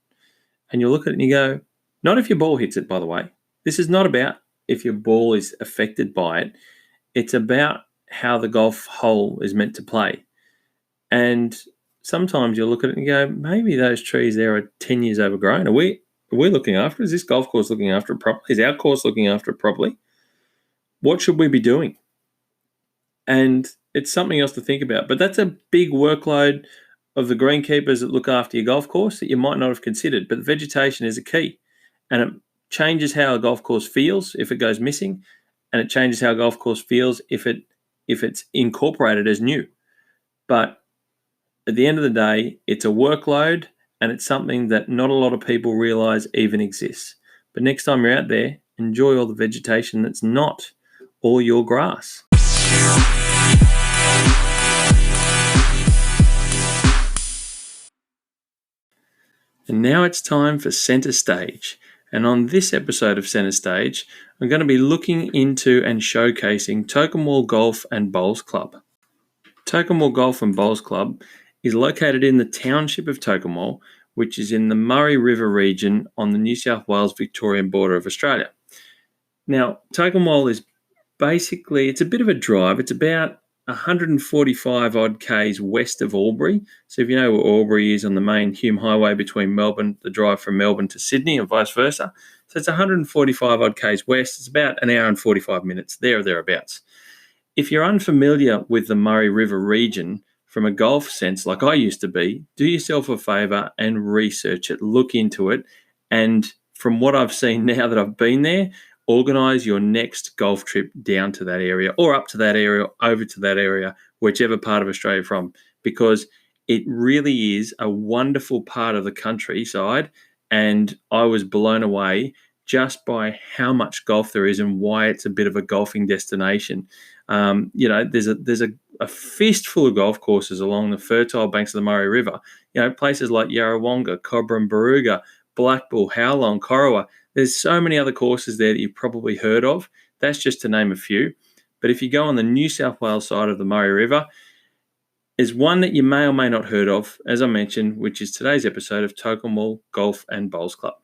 And you look at it and you go, not if your ball hits it, by the way. This is not about if your ball is affected by it. It's about how the golf hole is meant to play. And sometimes you'll look at it and go, maybe those trees there are 10 years overgrown. Are we looking after it? Is this golf course looking after it properly? Is our course looking after it properly? What should we be doing? And it's something else to think about. But that's a big workload of the greenkeepers that look after your golf course that you might not have considered. But vegetation is a key. And it changes how a golf course feels if it goes missing. And it changes how a golf course feels if it's incorporated as new. But at the end of the day, it's a workload, and it's something that not a lot of people realize even exists. But next time you're out there, enjoy all the vegetation that's not all your grass. And now it's time for Centre Stage. And on this episode of Centre Stage, I'm going to be looking into and showcasing Tokemwell Golf and Bowls Club. Tokemwell Golf and Bowls Club is located in the township of Tokemwell, which is in the Murray River region on the New South Wales-Victorian border of Australia. Now, Tokemwell is basically, it's a bit of a drive. It's about 145 odd k's west of Albury. So if you know where Albury is on the main Hume Highway between Melbourne, the drive from Melbourne to Sydney and vice versa. So it's 145 odd k's west. It's about an hour and 45 minutes, there or thereabouts. If you're unfamiliar with the Murray River region from a golf sense, like I used to be, do yourself a favour and research it, look into it. And from what I've seen now that I've been there, organise your next golf trip down to that area or up to that area, over to that area, whichever part of Australia you're from, because it really is a wonderful part of the countryside. And I was blown away just by how much golf there is and why it's a bit of a golfing destination. There's a fistful of golf courses along the fertile banks of the Murray River. Places like Yarrawonga, Cobram, Barooga, Blackbull, Howlong, Corowa. There's so many other courses there that you've probably heard of. That's just to name a few. But if you go on the New South Wales side of the Murray River, there's one that you may or may not heard of, as I mentioned, which is today's episode of Tokemwell Golf and Bowls Club.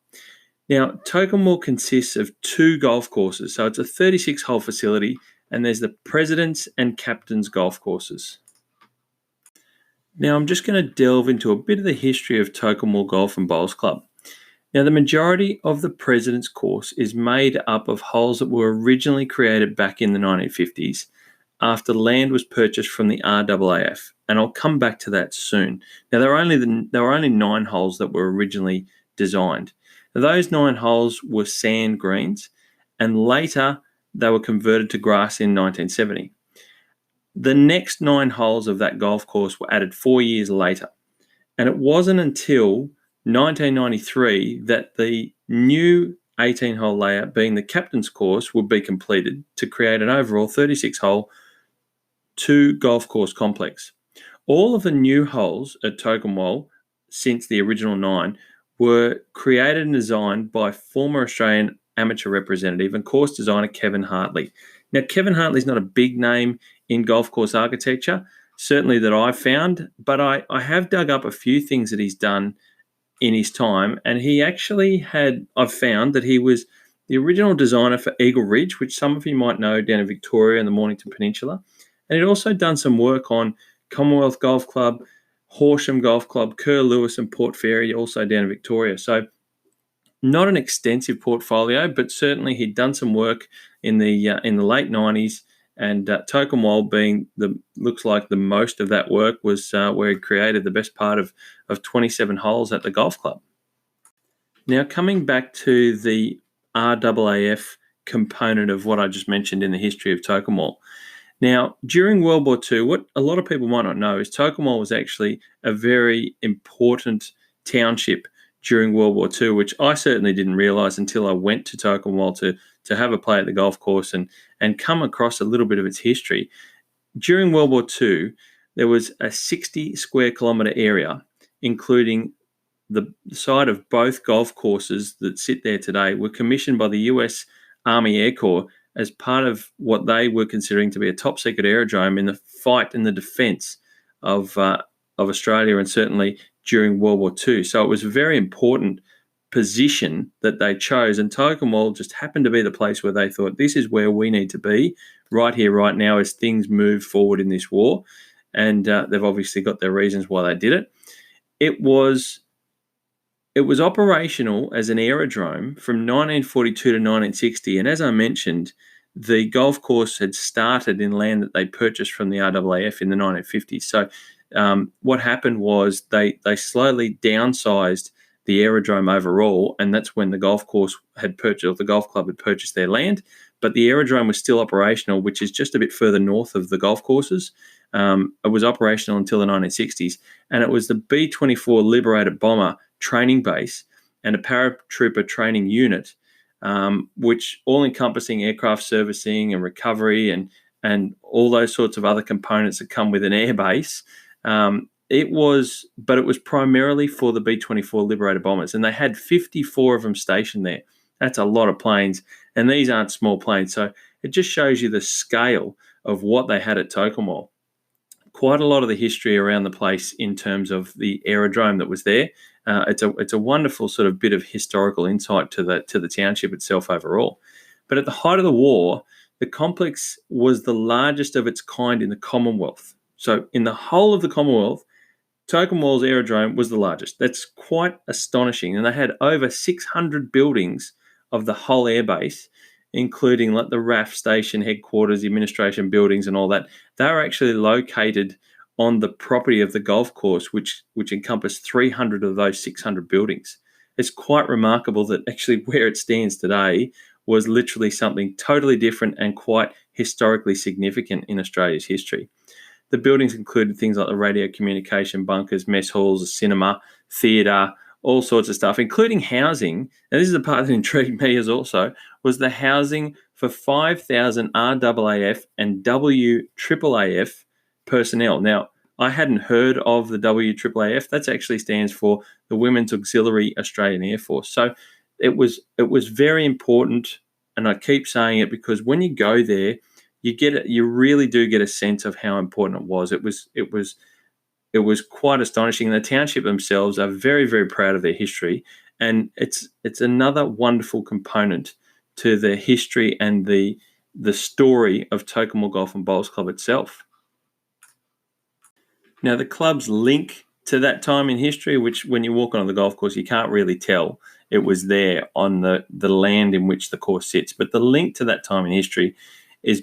Now, Tokemwell consists of 2 golf courses. So it's a 36-hole facility, and there's the President's and Captain's golf courses. Now, I'm just going to delve into a bit of the history of Tokemwell Golf and Bowls Club. Now, the majority of the President's course is made up of holes that were originally created back in the 1950s after land was purchased from the RAAF, and I'll come back to that soon. Now, there were only 9 holes that were originally designed. Now, those 9 holes were sand greens, and later they were converted to grass in 1970. The next 9 holes of that golf course were added 4 years later, and it wasn't until 1993 that the new 18-hole layout, being the Captain's course, would be completed to create an overall 36-hole 2 golf course complex. All of the new holes at Tokemwell since the original 9 were created and designed by former Australian amateur representative and course designer Kevin Hartley. Now, Kevin Hartley's not a big name in golf course architecture, certainly that I've found, but I have dug up a few things that he's done in his time, and I've found that he was the original designer for Eagle Ridge, which some of you might know down in Victoria and the Mornington Peninsula, and he'd also done some work on Commonwealth Golf Club, Horsham Golf Club, Kerr Lewis and Port Fairy, also down in Victoria. So not an extensive portfolio, but certainly he'd done some work in the late 90s, and Tokemwell being looks like the most of that work was where he created the best part of 27 holes at the golf club. Now, coming back to the RAAF component of what I just mentioned in the history of Tokemwell. Now, during World War II, what a lot of people might not know is Tokemwell was actually a very important township during World War II, which I certainly didn't realise until I went to Tokemwell to have a play at the golf course and come across a little bit of its history. During World War II, there was a 60 square kilometre area, including the site of both golf courses that sit there today, were commissioned by the US Army Air Corps as part of what they were considering to be a top secret aerodrome in the fight and the defence of Australia, and certainly during World War II. So it was a very important position that they chose, and Tokemwell just happened to be the place where they thought, this is where we need to be right here, right now, as things move forward in this war. And they've obviously got their reasons why they did it. it was operational as an aerodrome from 1942 to 1960, and as I mentioned, the golf course had started in land that they purchased from the RAAF in the 1950s. So what happened was they slowly downsized the aerodrome overall, and that's when the golf course had purchased, or the golf club had purchased their land. But the aerodrome was still operational, which is just a bit further north of the golf courses. It was operational until the 1960s, and it was the B-24 Liberator bomber training base and a paratrooper training unit, which all-encompassing aircraft servicing and recovery and all those sorts of other components that come with an air base. It was primarily for the B-24 Liberator bombers, and they had 54 of them stationed there. That's a lot of planes, and these aren't small planes. So it just shows you the scale of what they had at Tocumwal. Quite a lot of the history around the place in terms of the aerodrome that was there. It's a wonderful sort of bit of historical insight to the township itself overall. But at the height of the war, the complex was the largest of its kind in the Commonwealth. So in the whole of the Commonwealth, Tocumwal's aerodrome was the largest. That's quite astonishing. And they had over 600 buildings of the whole airbase, including like the RAF station headquarters, the administration buildings and all that. They were actually located on the property of the golf course, which encompassed 300 of those 600 buildings. It's quite remarkable that actually where it stands today was literally something totally different and quite historically significant in Australia's history. The buildings included things like the radio communication bunkers, mess halls, a cinema, theatre, all sorts of stuff, including housing. And this is the part that intrigued me as also, was the housing for 5,000 RAAF and WAAF personnel. Now, I hadn't heard of the WAAF. That actually stands for the Women's Auxiliary Australian Air Force. So it was very important, and I keep saying it because when you go there, you really do get a sense of how important it was. It was quite astonishing. The township themselves are very, very proud of their history, and it's another wonderful component to the history and the story of Tocumwal Golf and Bowls Club itself. Now, the club's link to that time in history, which when you walk on the golf course, you can't really tell it was there on the land in which the course sits. But the link to that time in history is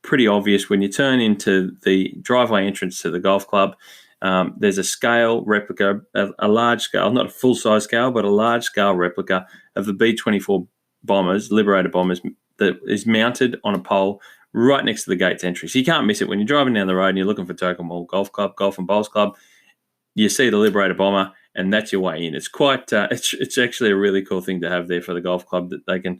pretty obvious when you turn into the driveway entrance to the golf club. There's a scale replica, a large scale, not a full-size scale, but a large-scale replica of the B-24 bombers, Liberator bombers, that is mounted on a pole right next to the gates entry. So you can't miss it when you're driving down the road and you're looking for Tocumwal Golf Club, Golf and Bowls Club. You see the Liberator bomber, and that's your way in. It's quite, it's actually a really cool thing to have there for the golf club, that they can,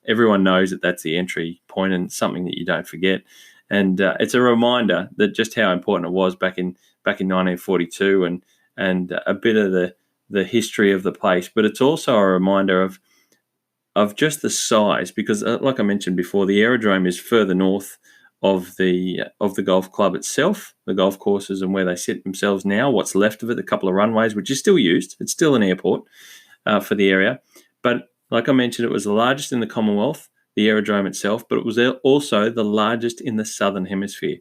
everyone knows that that's the entry point and something that you don't forget. And it's a reminder that just how important it was back in 1942 and a bit of the history of the place. But it's also a reminder of just the size, because like I mentioned before, the aerodrome is further north of the golf club itself, the golf courses and where they sit themselves now, what's left of it, a couple of runways, which is still used. It's still an airport for the area. But like I mentioned, it was the largest in the Commonwealth, the aerodrome itself, but it was also the largest in the Southern Hemisphere.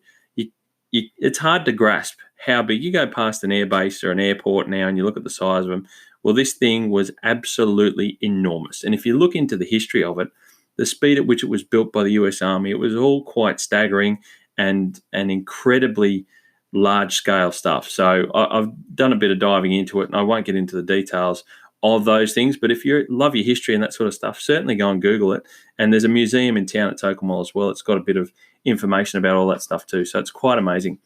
It's hard to grasp how big. You go past an airbase or an airport now and you look at the size of them. Well, this thing was absolutely enormous. And if you look into the history of it, the speed at which it was built by the US Army, it was all quite staggering and incredibly large-scale stuff. So I've done a bit of diving into it, and I won't get into the details of those things. But if you love your history and that sort of stuff, certainly go and Google it. And there's a museum in town at Tocumwal as well. It's got a bit of information about all that stuff too. So it's quite amazing.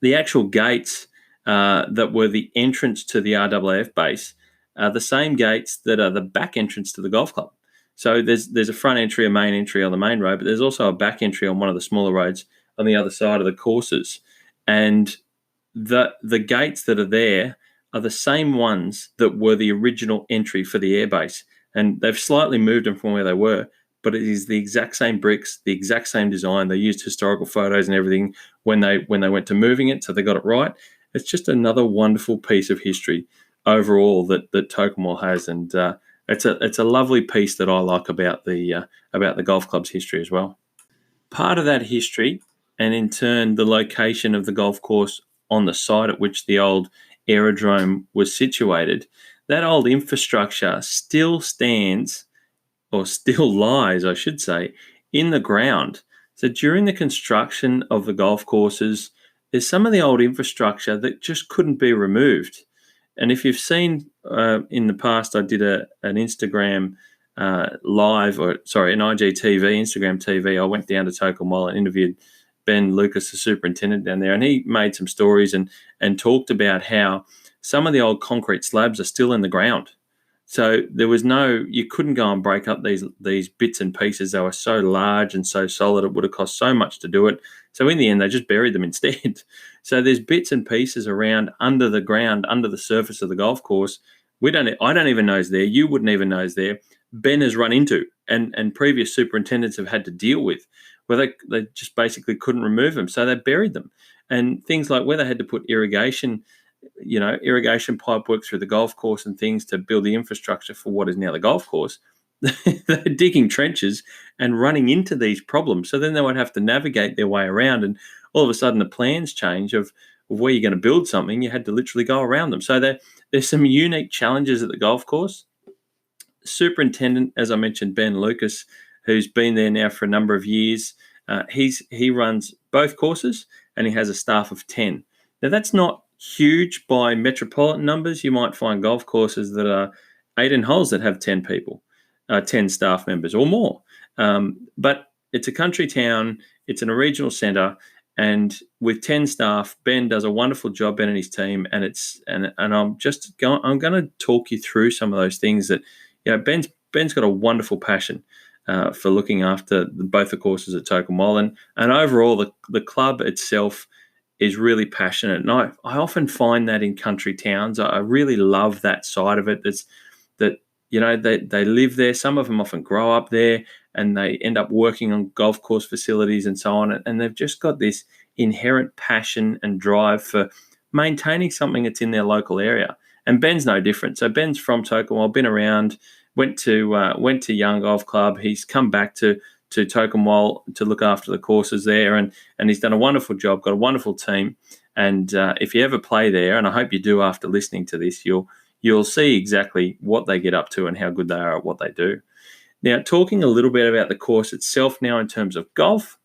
The actual gates that were the entrance to the RAAF base are the same gates that are the back entrance to the golf club. So there's a front entry, a main entry on the main road, but there's also a back entry on one of the smaller roads on the other side of the courses. And the gates that are there are the same ones that were the original entry for the airbase. And they've slightly moved them from where they were, but it is the exact same bricks, the exact same design. They used historical photos and everything when they went to moving it, so they got it right. It's just another wonderful piece of history overall that Tocumwal has, and it's a lovely piece that I like about the golf club's history as well. Part of that history, and in turn the location of the golf course on the site at which the old aerodrome was situated, that old infrastructure still stands, or still lies, I should say, in the ground. So during the construction of the golf courses, there's some of the old infrastructure that just couldn't be removed. And if you've seen in the past, I did an Instagram live, or sorry, an IGTV, Instagram TV. I went down to Tokyo and interviewed Ben Lucas, the superintendent down there, and he made some stories and talked about how some of the old concrete slabs are still in the ground. So there was you couldn't go and break up these bits and pieces. They were so large and so solid, it would have cost so much to do it. So in the end, they just buried them instead. So there's bits and pieces around under the ground, under the surface of the golf course. I don't even know is there. You wouldn't even know is there. Ben has run into, and previous superintendents have had to deal with, where they just basically couldn't remove them. So they buried them. And things like where they had to put irrigation pipe work through the golf course and things to build the infrastructure for what is now the golf course. They're digging trenches and running into these problems. So then they would have to navigate their way around, and all of a sudden the plans change of where you're going to build something. You had to literally go around them. So there's some unique challenges at the golf course. Superintendent, as I mentioned, Ben Lucas, who's been there now for a number of years, he runs both courses, and he has a staff of 10. Now that's not huge by metropolitan numbers. You might find golf courses that are 18 holes that have 10 people, 10 staff members or more. But it's a country town, it's in a regional centre, and with 10 staff, Ben does a wonderful job, Ben and his team, and I'm going to talk you through some of those things that, Ben's got a wonderful passion for looking after both the courses at Tokyo, and overall the club itself is really passionate. And I often find that in country towns. I really love that side of it. They live there. Some of them often grow up there, and they end up working on golf course facilities and so on. And they've just got this inherent passion and drive for maintaining something that's in their local area. And Ben's no different. So Ben's from Tokyo, been around, went to Young Golf Club. He's come back to Tokyo to look after the courses there, and he's done a wonderful job, got a wonderful team. And if you ever play there, and I hope you do after listening to this, you'll see exactly what they get up to and how good they are at what they do. Now, talking a little bit about the course itself now in terms of golf,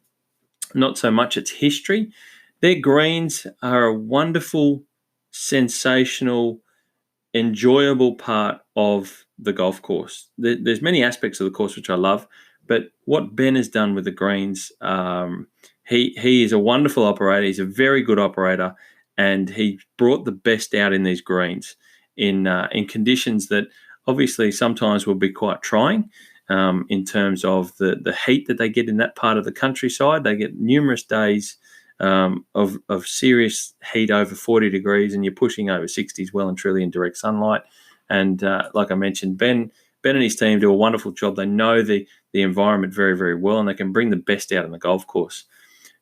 not so much its history. Their greens are a wonderful, sensational, enjoyable part of the golf course. There's many aspects of the course which I love, but what Ben has done with the greens, he is a wonderful operator. He's a very good operator, and he brought the best out in these greens in conditions that obviously sometimes will be quite trying in terms of the heat that they get in that part of the countryside. They get numerous days of serious heat over 40 degrees, and you're pushing over 60s well and truly in direct sunlight. And like I mentioned, Ben and his team do a wonderful job. They know the environment very, very well, and they can bring the best out in the golf course.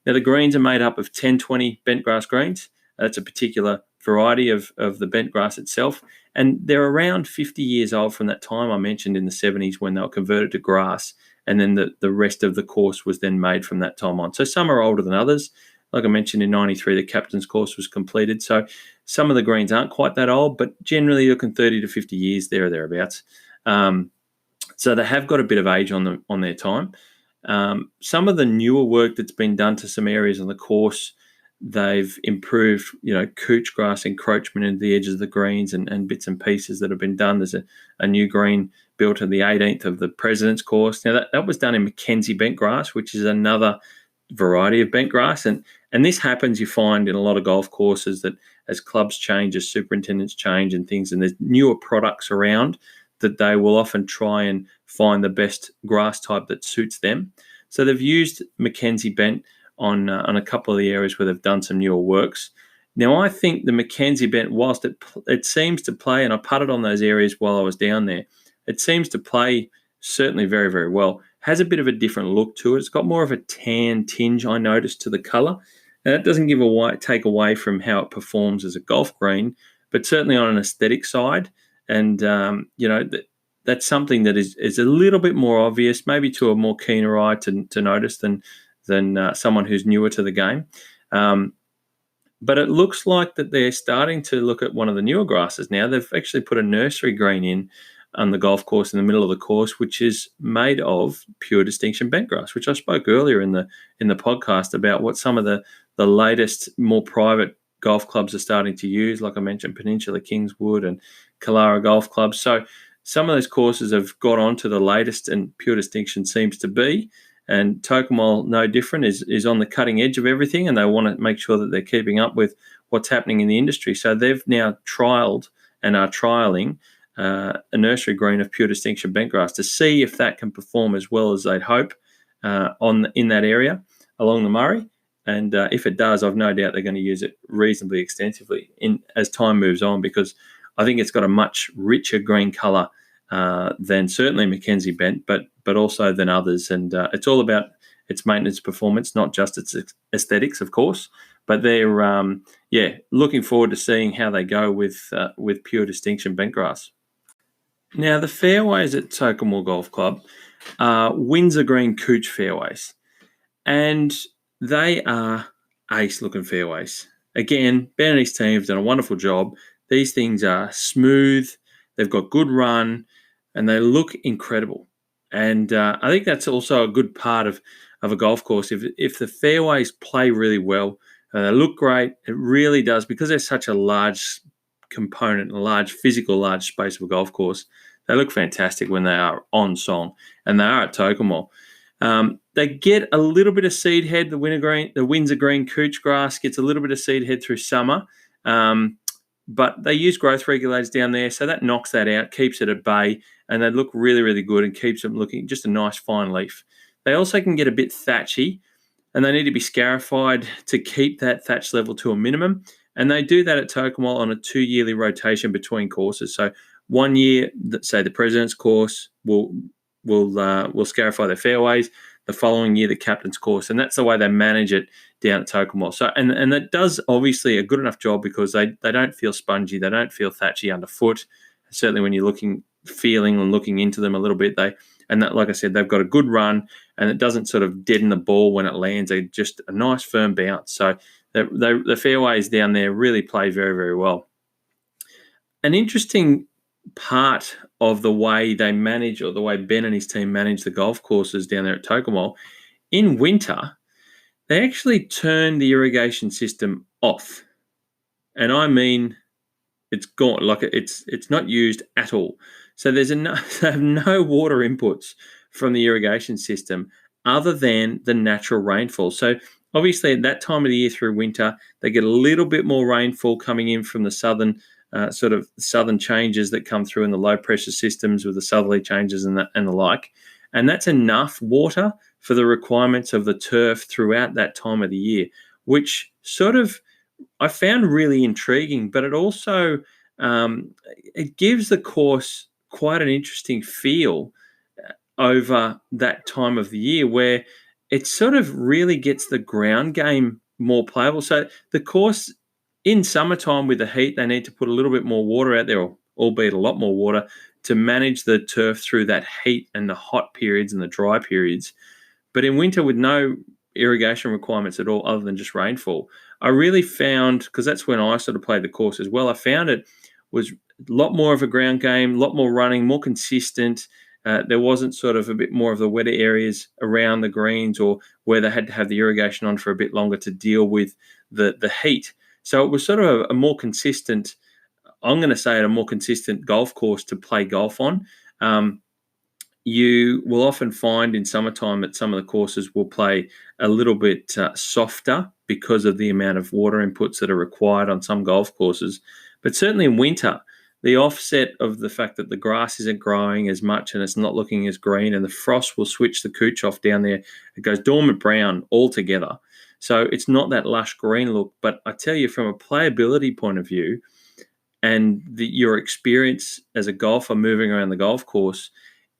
Now, the greens are made up of 10-20 bent grass greens. That's a particular variety of the bent grass itself. And they're around 50 years old from that time I mentioned in the 70s when they were converted to grass. And then the rest of the course was then made from that time on. So some are older than others. Like I mentioned, in 93, the captain's course was completed. So some of the greens aren't quite that old, but generally you're looking 30 to 50 years there or thereabouts. So they have got a bit of age on their time. Some of the newer work that's been done to some areas on the course, they've improved, couch grass encroachment into the edges of the greens and bits and pieces that have been done. There's a new green built on the 18th of the President's course. Now, that was done in Mackenzie bent grass, which is another variety of bent grass. And this happens, you find, in a lot of golf courses, that as clubs change, as superintendents change and things, and there's newer products around, that they will often try and find the best grass type that suits them. So they've used Mackenzie bent on a couple of the areas where they've done some newer works. Now, I think the Mackenzie bent, whilst it seems to play, and I putted on those areas while I was down there, it seems to play certainly very, very well. Has a bit of a different look to it. It's got more of a tan tinge, I noticed, to the colour. Now, that doesn't take away from how it performs as a golf green, but certainly on an aesthetic side. And, that's something that is a little bit more obvious, maybe to a more keener eye to notice than someone who's newer to the game. But it looks like that they're starting to look at one of the newer grasses now. They've actually put a nursery green in on the golf course in the middle of the course, which is made of pure distinction bentgrass, which I spoke earlier in the podcast about what some of the latest, more private golf clubs are starting to use. Like I mentioned, Peninsula Kingswood and Killara golf clubs. So some of those courses have got on to the latest, and pure distinction seems to be. And Tokemol, no different, is on the cutting edge of everything, and they want to make sure that they're keeping up with what's happening in the industry. So they've now trialled and are trialling a nursery green of pure distinction bentgrass to see if that can perform as well as they'd hope in that area along the Murray. And if it does, I've no doubt they're going to use it reasonably extensively as time moves on, because I think it's got a much richer green colour than certainly Mackenzie Bent, but also than others. And it's all about its maintenance performance, not just its aesthetics, of course. But they're looking forward to seeing how they go with pure distinction bentgrass. Now, the fairways at Tokemore Golf Club are Windsor Green Couch fairways, and they are ace-looking fairways. Again, Ben and his team have done a wonderful job. These things are smooth, they've got good run, and they look incredible. And I think that's also a good part of a golf course. If the fairways play really well, they look great. It really does, because they're such a large component, large space of a golf course. They look fantastic when they are on song, and they are at Tokemore. They get a little bit of seed head. The Windsor Green Couch grass gets a little bit of seed head through summer, but they use growth regulators down there, so that knocks that out, keeps it at bay, and they look really, really good and keeps them looking just a nice fine leaf. They also can get a bit thatchy, and they need to be scarified to keep that thatch level to a minimum. And they do that at Tokemore on a 2-yearly rotation between courses. So 1 year, say the President's course, will scarify their fairways. The following year, the Captain's course, and that's the way they manage it down at Tokemore. So, and that does obviously a good enough job, because they don't feel spongy, they don't feel thatchy underfoot. Certainly, when you're feeling and looking into them a little bit, like I said, they've got a good run, and it doesn't sort of deaden the ball when it lands. They just a nice firm bounce. So the fairways down there really play very, very well. An interesting part of the way they manage, or the way Ben and his team manage the golf courses down there at Tokemore, in winter, they actually turn the irrigation system off. And I mean, it's gone, like it's not used at all. So they have no water inputs from the irrigation system other than the natural rainfall. So obviously at that time of the year through winter, they get a little bit more rainfall coming in from the southern changes that come through in the low pressure systems with the southerly changes and the like. And that's enough water for the requirements of the turf throughout that time of the year, which sort of I found really intriguing. But it also it gives the course quite an interesting feel over that time of the year, where it sort of really gets the ground game more playable. So the course in summertime with the heat, they need to put a little bit more water out there, albeit a lot more water, to manage the turf through that heat and the hot periods and the dry periods. But in winter, with no irrigation requirements at all other than just rainfall, I really found, because that's when I sort of played the course as well, I found it was a lot more of a ground game, a lot more running, more consistent. There wasn't sort of a bit more of the wetter areas around the greens, or where they had to have the irrigation on for a bit longer to deal with the heat. So it was sort of a more consistent, I'm going to say, a more consistent golf course to play golf on. You will often find in summertime that some of the courses will play a little bit softer because of the amount of water inputs that are required on some golf courses. But certainly in winter, the offset of the fact that the grass isn't growing as much and it's not looking as green, and the frost will switch the couch off down there. It goes dormant brown altogether. So it's not that lush green look. But I tell you, from a playability point of view and your experience as a golfer moving around the golf course,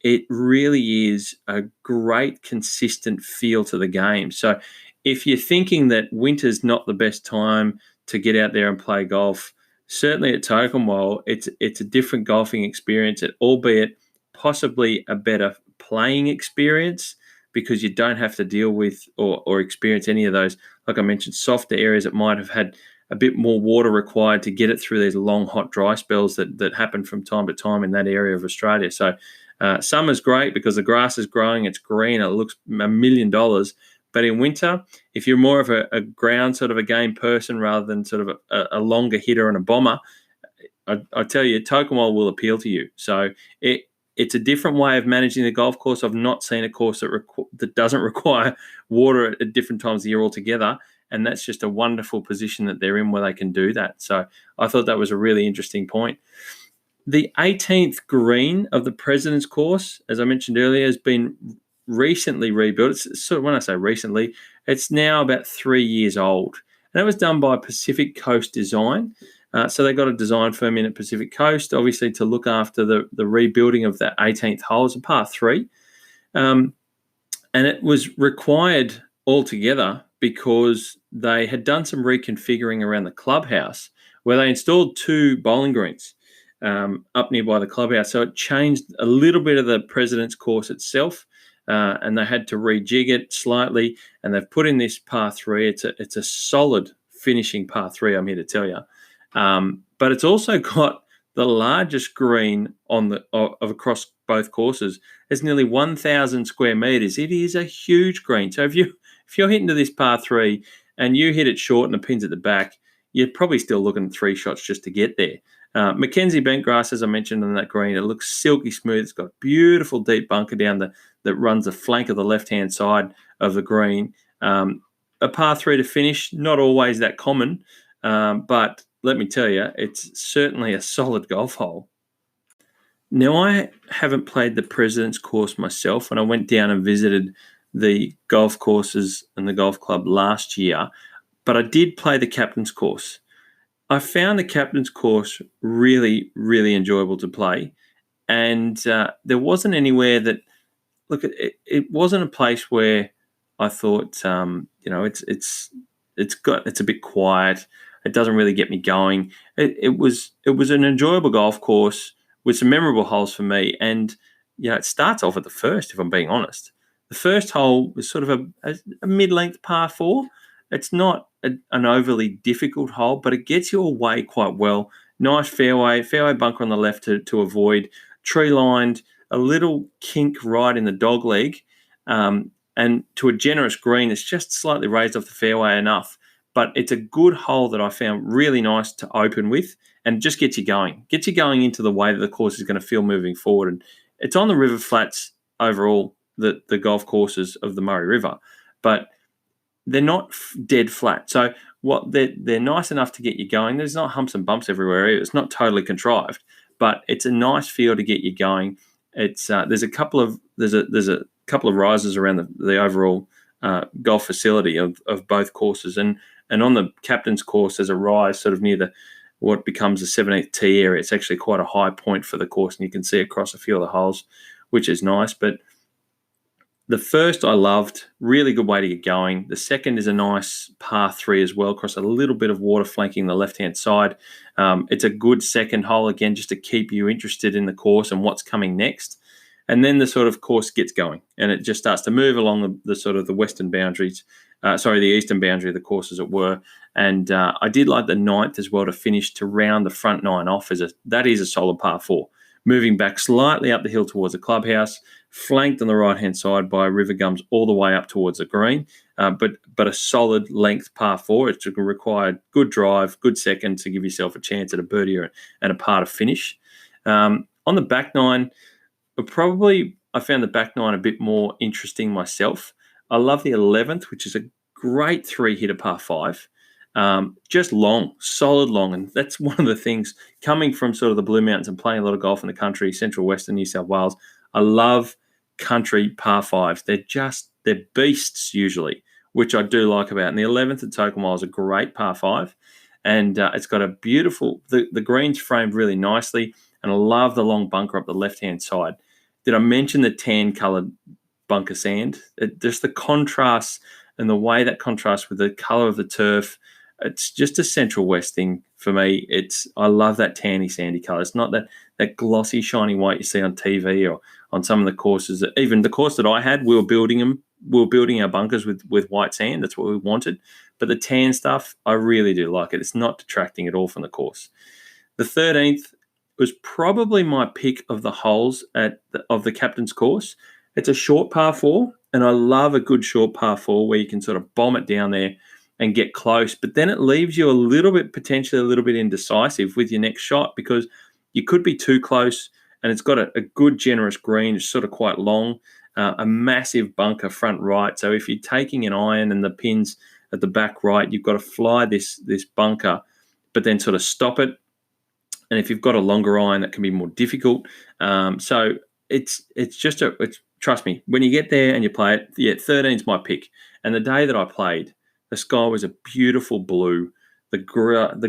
it really is a great consistent feel to the game. So if you're thinking that winter's not the best time to get out there and play golf, certainly at Tokemore, it's a different golfing experience, albeit possibly a better playing experience, because you don't have to deal with or experience any of those, like I mentioned, softer areas that might have had a bit more water required to get it through these long, hot, dry spells that happen from time to time in that area of Australia. So summer's great because the grass is growing, it's green, it looks $1,000,000. But in winter, if you're more of a ground sort of a game person rather than sort of a longer hitter and a bomber, I tell you, Tokemwell will appeal to you. So it's a different way of managing the golf course. I've not seen a course that doesn't require water at different times of the year altogether. And that's just a wonderful position that they're in where they can do that. So I thought that was a really interesting point. The 18th green of the President's Course, as I mentioned earlier, has been recently rebuilt. It's sort of, when I say recently, it's now about 3 years old. And that was done by Pacific Coast Design. So they got a design firm in at Pacific Coast, obviously, to look after the rebuilding of that 18th hole. It's a par 3. And it was required altogether because they had done some reconfiguring around the clubhouse where they installed 2 bowling greens up nearby the clubhouse. So it changed a little bit of the President's Course itself, and they had to rejig it slightly. And they've put in this par 3. It's a solid finishing par 3, I'm here to tell you. But it's also got the largest green of across both courses. It's nearly 1,000 square meters. It is a huge green. So if you're hitting to this par 3 and you hit it short and the pin's at the back, you're probably still looking at 3 shots just to get there. Mackenzie bentgrass, as I mentioned on that green, it looks silky smooth. It's got a beautiful deep bunker down that runs the flank of the left-hand side of the green. A par 3 to finish, not always that common, but let me tell you, it's certainly a solid golf hole. Now, I haven't played the President's Course myself, and I went down and visited the golf courses and the golf club last year, but I did play the Captain's Course. I found the Captain's Course really, really enjoyable to play, and there wasn't anywhere that, look, it wasn't a place where I thought, it's a bit quiet. It doesn't really get me going. It was an enjoyable golf course with some memorable holes for me. And it starts off at the first, if I'm being honest. The first hole was sort of a mid-length par 4. It's not an overly difficult hole, but it gets you away quite well. Nice fairway bunker on the left to avoid, tree-lined, a little kink right in the dog leg, and to a generous green. It's just slightly raised off the fairway enough. But it's a good hole that I found really nice to open with and just gets you going. Gets you going into the way that the course is going to feel moving forward. And it's on the river flats overall, the golf courses of the Murray River. But they're not dead flat. So they're nice enough to get you going. There's not humps and bumps everywhere either. It's not totally contrived. But it's a nice feel to get you going. It's there's a couple of rises around the overall golf facility of both courses. And on the Captain's Course, there's a rise sort of near what becomes the 17th tee area. It's actually quite a high point for the course, and you can see across a few of the holes, which is nice. But the first I loved, really good way to get going. The second is a nice par 3 as well, across a little bit of water flanking the left-hand side. It's a good second hole, again, just to keep you interested in the course and what's coming next. And then the sort of course gets going, and it just starts to move along the sort of the western boundaries, the eastern boundary of the course, as it were. And I did like the 9th as well to finish to round the front 9 off. That is a solid par 4. Moving back slightly up the hill towards the clubhouse, flanked on the right-hand side by river gums all the way up towards the green, but a solid length par 4. It's required good drive, good second to give yourself a chance at a birdie and a par to finish. On the back 9, I found the back 9 a bit more interesting myself. I love the 11th, which is a great 3-hitter par 5. Just long, solid long. And that's one of the things coming from sort of the Blue Mountains and playing a lot of golf in the country, central western New South Wales. I love country par 5s. They're beasts usually, which I do like about. And the 11th at Tokemwell is a great par 5. And it's got a beautiful, the greens framed really nicely. And I love the long bunker up the left-hand side. Did I mention the tan-coloured bunker sand? Just the contrast and the way that contrasts with the colour of the turf. It's just a central west thing for me. I love that tanny, sandy colour. It's not that glossy, shiny white you see on TV or on some of the courses. Even the course that I had, we were building them we were building our bunkers with white sand. That's what we wanted. But the tan stuff, I really do like it. It's not detracting at all from the course. The 13th was probably my pick of the holes of the captain's course. It's a short par 4, and I love a good short par 4 where you can sort of bomb it down there and get close. But then it leaves you potentially a little bit indecisive with your next shot, because you could be too close, and it's got a good generous green. It's sort of quite long, a massive bunker front right. So if you're taking an iron and the pins at the back right, you've got to fly this bunker, but then sort of stop it. And if you've got a longer iron, that can be more difficult. So it's trust me, when you get there and you play it, 13 is my pick. And the day that I played, the sky was a beautiful blue. The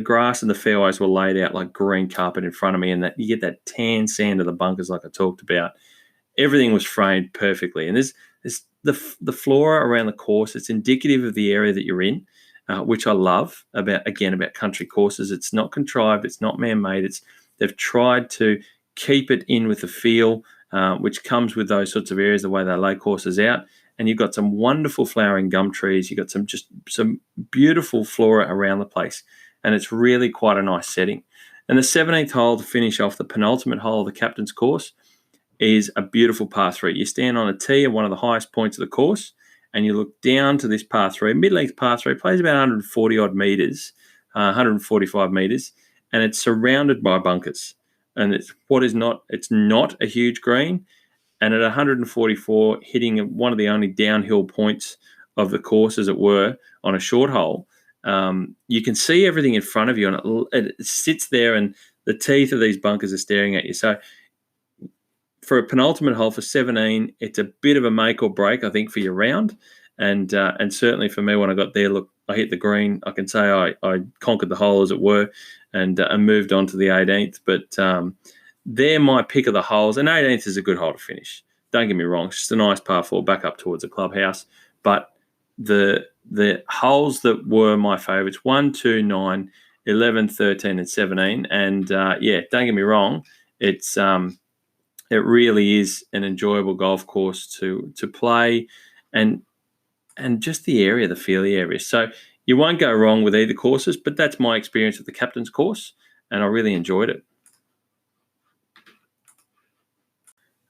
grass and the fairways were laid out like green carpet in front of me, and that you get that tan sand of the bunkers like I talked about. Everything was framed perfectly, and there's the flora around the course. It's indicative of the area that you're in, which I love about country courses. It's not contrived, it's not man-made. They've tried to keep it in with the feel, which comes with those sorts of areas, the way they lay courses out. And you've got some wonderful flowering gum trees. You've got some beautiful flora around the place, and it's really quite a nice setting. And the 17th hole to finish off, the penultimate hole of the captain's course, is a beautiful par 3. You stand on a tee at one of the highest points of the course, and you look down to this par 3, mid-length par 3, plays about 140 odd meters, 145 meters, and it's surrounded by bunkers. And it's not a huge green. And at 144, hitting one of the only downhill points of the course, as it were, on a short hole, you can see everything in front of you, and it sits there, and the teeth of these bunkers are staring at you. So for a penultimate hole for 17, it's a bit of a make or break, I think, for your round. And certainly for me, when I got there, look, I hit the green. I can say I conquered the hole, as it were, and moved on to the 18th. But they're my pick of the holes. And 18th is a good hole to finish. Don't get me wrong. It's just a nice par 4 back up towards the clubhouse. But the holes that were my favourites, 1, 2, 9, 11, 13, and 17. And, don't get me wrong. It really is an enjoyable golf course to play, and just the area, the feel of the area. So you won't go wrong with either courses, but that's my experience with the captain's course, and I really enjoyed it.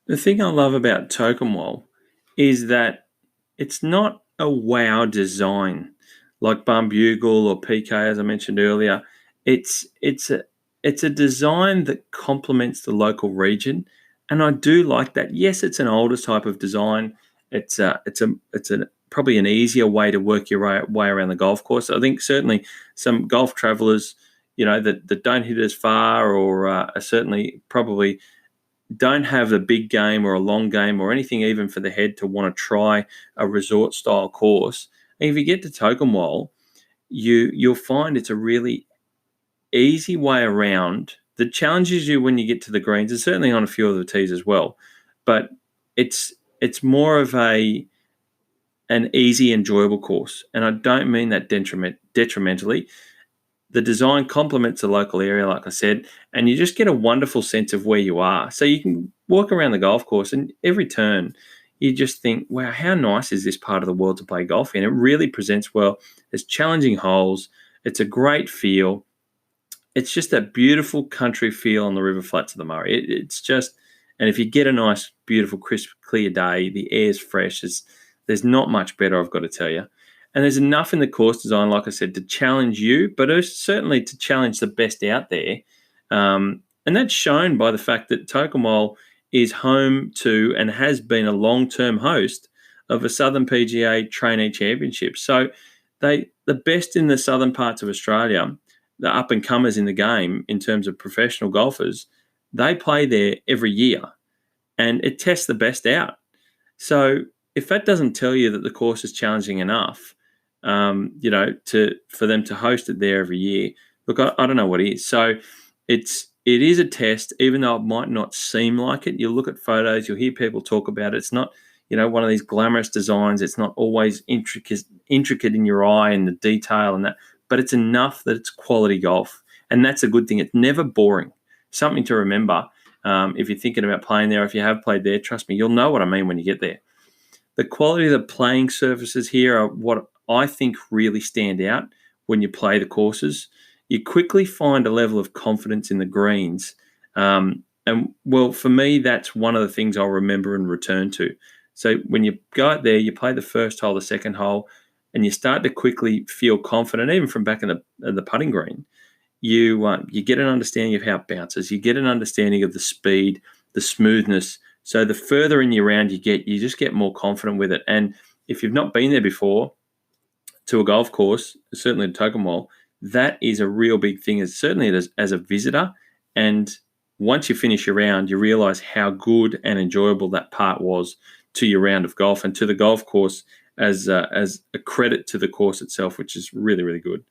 The thing I love about Tokemwal is that it's not a wow design like Bumbugle or PK, as I mentioned earlier. It's a design that complements the local region, and I do like that. Yes, it's an older type of design. It's probably an easier way to work your way around the golf course. I think certainly some golf travelers, that don't hit as far, or are certainly probably don't have a big game or a long game or anything even for the head to want to try a resort style course. And if you get to Tokemwal, you'll find it's a really easy way around that challenges you when you get to the greens, and certainly on a few of the tees as well. But it's more of an easy, enjoyable course. And I don't mean that detrimentally. The design complements the local area, like I said, and you just get a wonderful sense of where you are. So you can walk around the golf course, and every turn you just think, wow, how nice is this part of the world to play golf in? It really presents well. There's challenging holes. It's a great feel. It's just that beautiful country feel on the river flats of the Murray. It's just, and if you get a nice, beautiful, crisp, clear day, the air's fresh. There's not much better, I've got to tell you. And there's enough in the course design, like I said, to challenge you, but certainly to challenge the best out there. And that's shown by the fact that Tokemwal is home to and has been a long-term host of a Southern PGA Trainee Championship. So the best in the southern parts of Australia, the up-and-comers in the game in terms of professional golfers, they play there every year, and it tests the best out. So if that doesn't tell you that the course is challenging enough, for them to host it there every year, look, I don't know what is. So it is a test, even though it might not seem like it. You'll look at photos, you'll hear people talk about it. It's not, one of these glamorous designs. It's not always intricate in your eye and the detail and that, but it's enough that it's quality golf, and that's a good thing. It's never boring. Something to remember if you're thinking about playing there. If you have played there, trust me, you'll know what I mean when you get there. The quality of the playing surfaces here are what I think really stand out when you play the courses. You quickly find a level of confidence in the greens. And well, for me, that's one of the things I'll remember and return to. So when you go out there, you play the first hole, the second hole, and you start to quickly feel confident, even from back in the putting green. You get an understanding of how it bounces. You get an understanding of the speed, the smoothness. So the further in your round you get, you just get more confident with it. And if you've not been there before to a golf course, certainly to Tokemwell, that is a real big thing. Certainly as a visitor. And once you finish your round, you realise how good and enjoyable that part was to your round of golf and to the golf course as a credit to the course itself, which is really, really good.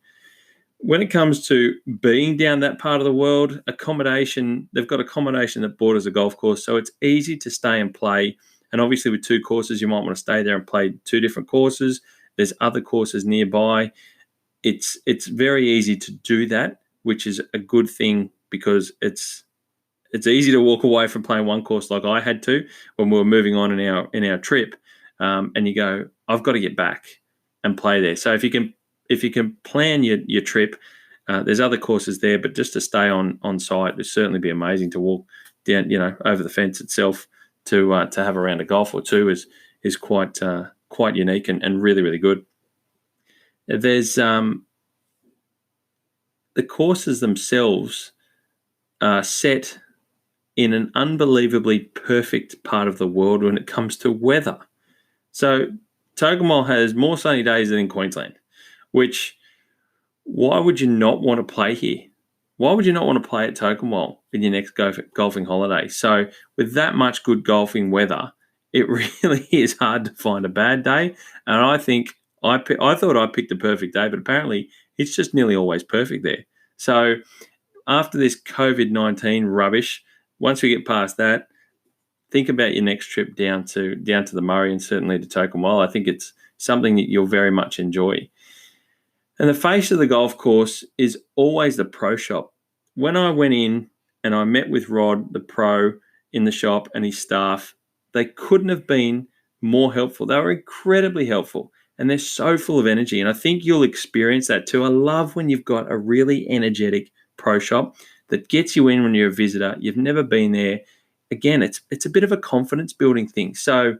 When it comes to being down that part of the world, accommodation, they've got accommodation that borders a golf course, so it's easy to stay and play. And obviously with two courses, you might want to stay there and play two different courses. There's other courses nearby. It's very easy to do that, which is a good thing because it's easy to walk away from playing one course like I had to when we were moving on in our trip, and you go, I've got to get back and play there. So if you can plan your trip, there's other courses there, but just to stay on site would certainly be amazing. To walk down, over the fence itself to have a round of golf or two is quite unique and really, really good. There's the courses themselves are set in an unbelievably perfect part of the world when it comes to weather. So Tokemwell has more sunny days than in Queensland, which, why would you not want to play here? Why would you not want to play at Tokemwell in your next golfing holiday? So with that much good golfing weather, it really is hard to find a bad day. And I think I thought I picked the perfect day, but apparently it's just nearly always perfect there. So after this COVID-19 rubbish, once we get past that, think about your next trip down to the Murray and certainly to Tokemwell. I think it's something that you'll very much enjoy. And the face of the golf course is always the pro shop. When I went in and I met with Rod, the pro, in the shop and his staff, they couldn't have been more helpful. They were incredibly helpful and they're so full of energy. And I think you'll experience that too. I love when you've got a really energetic pro shop that gets you in when you're a visitor. You've never been there. Again, it's a bit of a confidence building thing. So,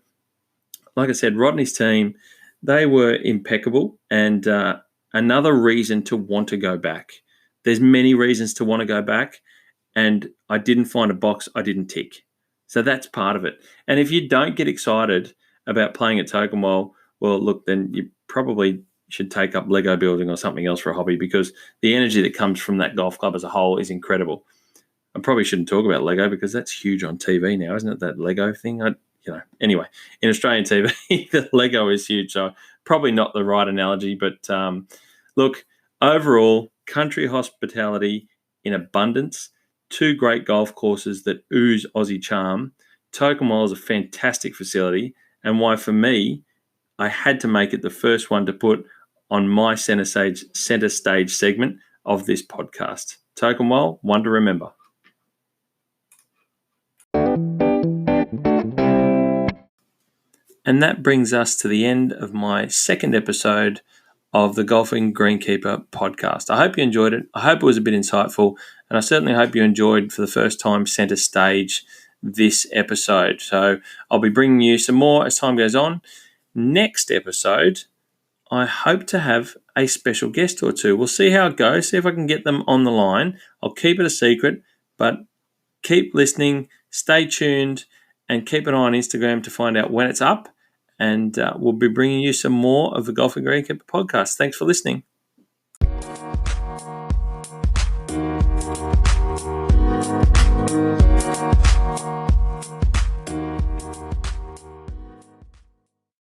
like I said, Rod and his team, they were impeccable, and another reason to want to go back. There's many reasons to want to go back, and I didn't find a box I didn't tick. So that's part of it. And if you don't get excited about playing at Tokemwell, well, look, then you probably should take up Lego building or something else for a hobby, because the energy that comes from that golf club as a whole is incredible. I probably shouldn't talk about Lego because that's huge on TV now, isn't it? That Lego thing. Anyway, in Australian TV, the Lego is huge. So probably not the right analogy, but look, overall, country hospitality in abundance, two great golf courses that ooze Aussie charm. Tokemwell is a fantastic facility, and why for me, I had to make it the first one to put on my center stage segment of this podcast. Tokemwell, one to remember. And that brings us to the end of my second episode of the Golfing Greenkeeper podcast. I hope you enjoyed it. I hope it was a bit insightful, and I certainly hope you enjoyed, for the first time, center stage this episode. So I'll be bringing you some more as time goes on. Next episode, I hope to have a special guest or two. We'll see how it goes, see if I can get them on the line. I'll keep it a secret, but keep listening, stay tuned, and keep an eye on Instagram to find out when it's up. And we'll be bringing you some more of the Golfing Greenkeeper podcast. Thanks for listening.